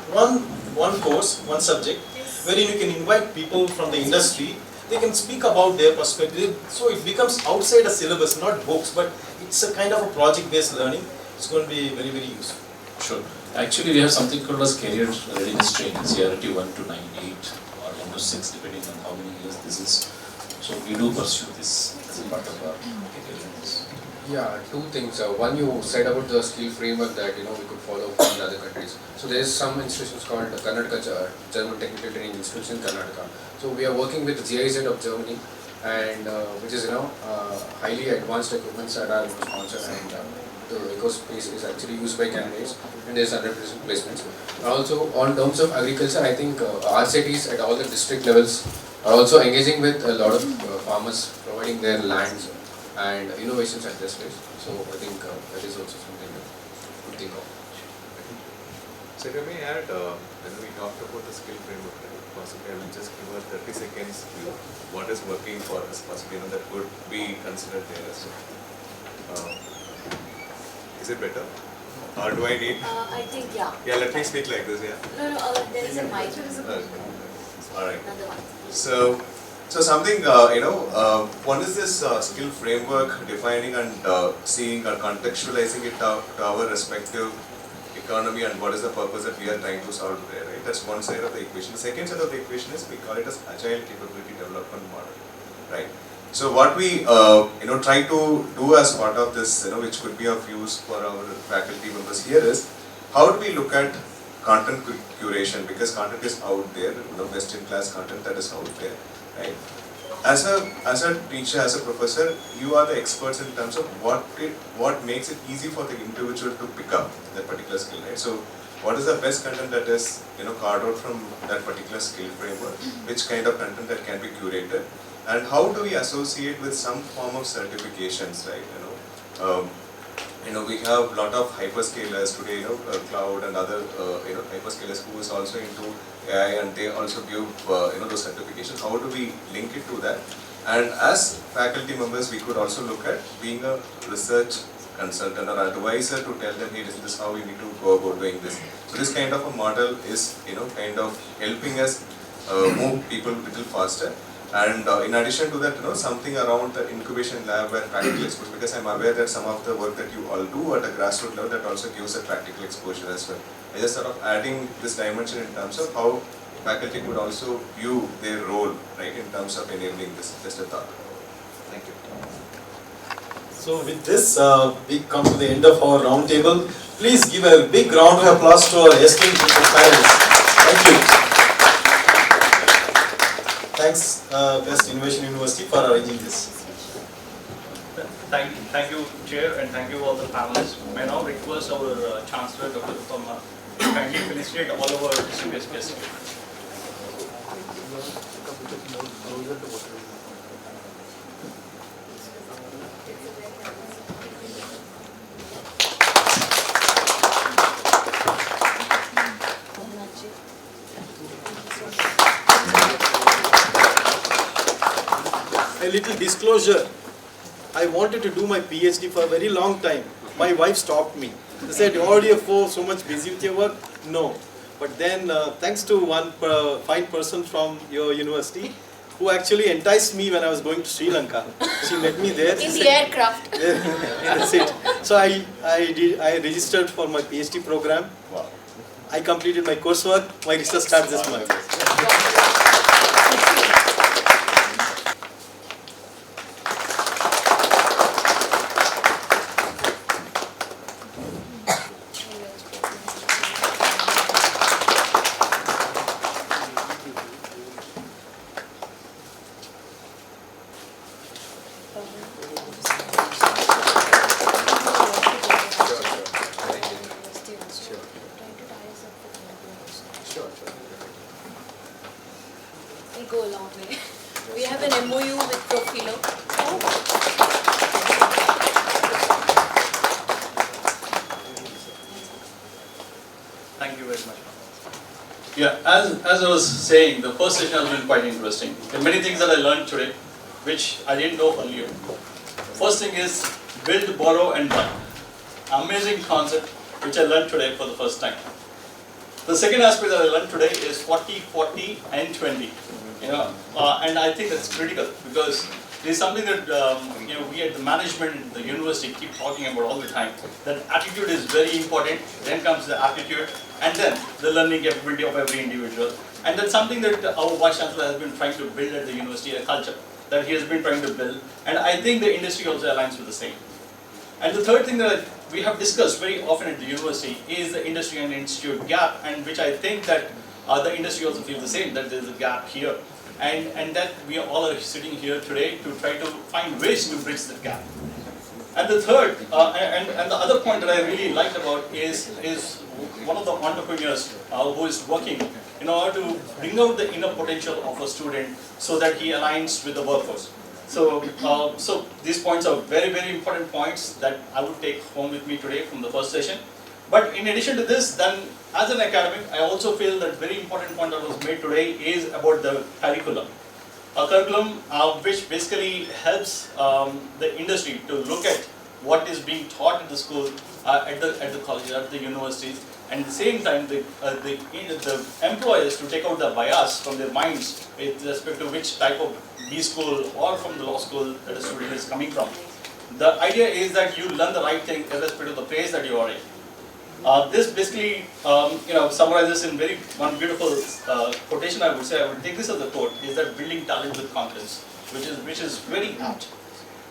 One course, one subject, wherein you can invite people from the industry. They can speak about their perspective. So it becomes outside a syllabus, not books, but it's a kind of a project-based learning. It's going to be very, very useful. Sure. Actually, we have something called as career readiness training, CRT 1 to 98 or 1 to 6, depending on how many years this is. So we do pursue this as a part of our career readiness. Yeah, 2 things. One, you said about the skill framework that we could follow from the other countries. So there is some institutions called Karnataka German Technical Training Institute in Karnataka. So we are working with the GIZ of Germany, and which is highly advanced equipments that are sponsored, and the ecospace is actually used by candidates, and there is 100% placements. Also, on terms of agriculture, I think RCTs at all the district levels are also engaging with a lot of farmers, providing their lands and innovations at this place. So I think that is also something to think of. So if I may add, when we talked about the skill framework, possibly I will just give a 30 seconds view what is working for us, possibly that could be considered there as well. Is it better? Or do I need? I think, yeah. Yeah, let me speak like this, yeah. No, there is a mic. Alright. So something, one is this skill framework, defining and seeing or contextualizing it to our respective economy and what is the purpose that we are trying to solve there, right? That's one side of the equation. The second side of the equation is we call it as agile capability development model, right? So what we try to do as part of this, which could be of use for our faculty members here is how do we look at content curation, because content is out there, best in class content that is out there, right? As a teacher, as a professor, you are the experts in terms of what makes it easy for the individual to pick up that particular skill, right? So what is the best content that is carved out from that particular skill framework, which kind of content that can be curated, and how do we associate with some form of certifications, right? We have a lot of hyperscalers today, cloud and other hyperscalers who is also into AI, and they also give those certifications. How do we link it to that? And as faculty members, we could also look at being a research consultant or advisor to tell them, hey, this is how we need to go about doing this. So this kind of a model is kind of helping us move people a little faster. And in addition to that, something around the incubation lab where practical exposure, because I'm aware that some of the work that you all do at a grassroots level, that also gives a practical exposure as well. I just sort of adding this dimension in terms of how faculty could also view their role, right, in terms of enabling this. Just a thought. Thank you. So with this, we come to the end of our roundtable. Please give a big round of applause to our esteemed panelists. Thank you. Thanks, B.E.S.T Innovation University for arranging this. Thank you, Chair, and thank you all the panelists. I now request our Chancellor, Dr. Uppama, to kindly facilitate all of our distinguished guests. A little disclosure. I wanted to do my PhD for a very long time. My wife stopped me. She said, "Oh, you're so much busy with your work." No. But then, thanks to one fine person from your university, who actually enticed me when I was going to Sri Lanka. She met me there. In the aircraft. That's it. So I registered for my PhD program. Wow. I completed my coursework. My research starts this month. We go a long way. We have an MOU with Profilo. Thank you very much. Yeah, as I was saying, the first session has been quite interesting. There are many things that I learned today, which I didn't know earlier. First thing is build, borrow, and buy. Amazing concept, which I learned today for the first time. The second aspect that I learned today is 40, 40, and 20. And I think that's critical because it is something that we at the management in the university keep talking about all the time. That attitude is very important. Then comes the aptitude, and then the learning capability of every individual. And that's something that our Vice Chancellor has been trying to build at the university, a culture that he has been trying to build. And I think the industry also aligns with the same. And the third thing that we have discussed very often at the university is the industry and institute gap, and which I think that the industry also feels the same, that there is a gap here. And that we all are sitting here today to try to find ways to bridge that gap. And the third, and the other point that I really liked about is one of the entrepreneurs who is working in order to bring out the inner potential of a student so that he aligns with the workforce. So these points are very, very important points that I would take home with me today from the first session. But in addition to this, then as an academic, I also feel that very important point that was made today is about the curriculum. A curriculum which basically helps the industry to look at what is being taught at the school, at the colleges, at the universities, and at the same time the employers to take out the bias from their minds with respect to which type of B school or from the law school that a student is coming from. The idea is that you learn the right thing irrespective of the place that you are in. This basically, summarizes in one beautiful quotation. I would say I would take this as a quote: "Is that building talent with confidence," which is very apt.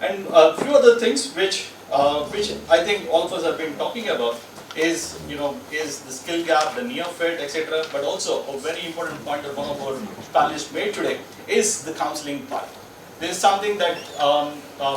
And a few other things which I think all of us have been talking about is the skill gap, the near fit, etc. But also a very important point that one of our panelists made today is the counseling part. This is something that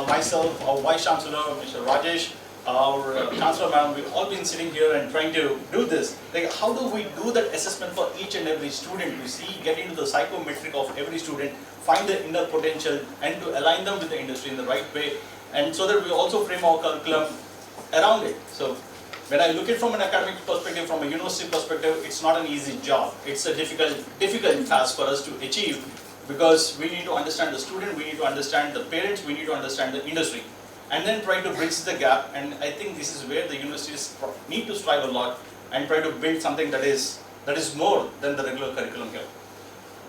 myself, our Vice Chancellor, Mr. Rajesh, our Chancellor Madam, we've all been sitting here and trying to do this. Like, how do we do that assessment for each and every student? We see, get into the psychometric of every student, find the inner potential, and to align them with the industry in the right way, and so that we also frame our curriculum around it. So, when I look at it from an academic perspective, from a university perspective, it's not an easy job. It's a difficult task for us to achieve, because we need to understand the student, we need to understand the parents, we need to understand the industry, and then try to bridge the gap. And I think this is where the universities need to strive a lot and try to build something that is more than the regular curriculum here.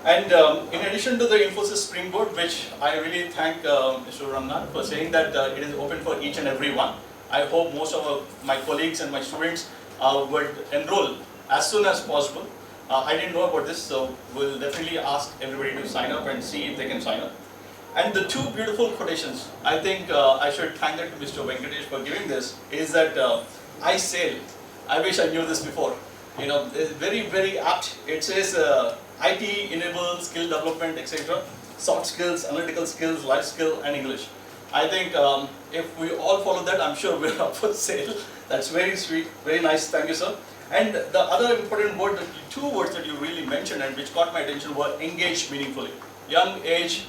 And in addition to the Infosys Springboard, which I really thank Mr. Ramnath for saying that it is open for each and every one. I hope most of my colleagues and my students would enroll as soon as possible. I didn't know about this, so we'll definitely ask everybody to sign up and see if they can sign up. And the two beautiful quotations, I think I should thank that to Mr. Venkatesh for giving this, is that I sail. I wish I knew this before. It's very, very apt. It says IT enabled skill development, etc. Soft skills, analytical skills, life skill, and English. I think if we all follow that, I'm sure we're up for sale. That's very sweet, very nice. Thank you, sir. And the other important word, two words that you really mentioned and which caught my attention were engage meaningfully. Young age,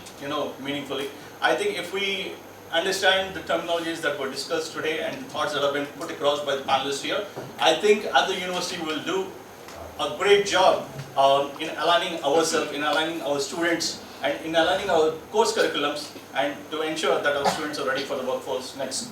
meaningfully. I think if we understand the terminologies that were discussed today and the thoughts that have been put across by the panelists here, I think at the university we'll do a great job in aligning ourselves, in aligning our students, and in aligning our course curriculums, and to ensure that our students are ready for the workforce next.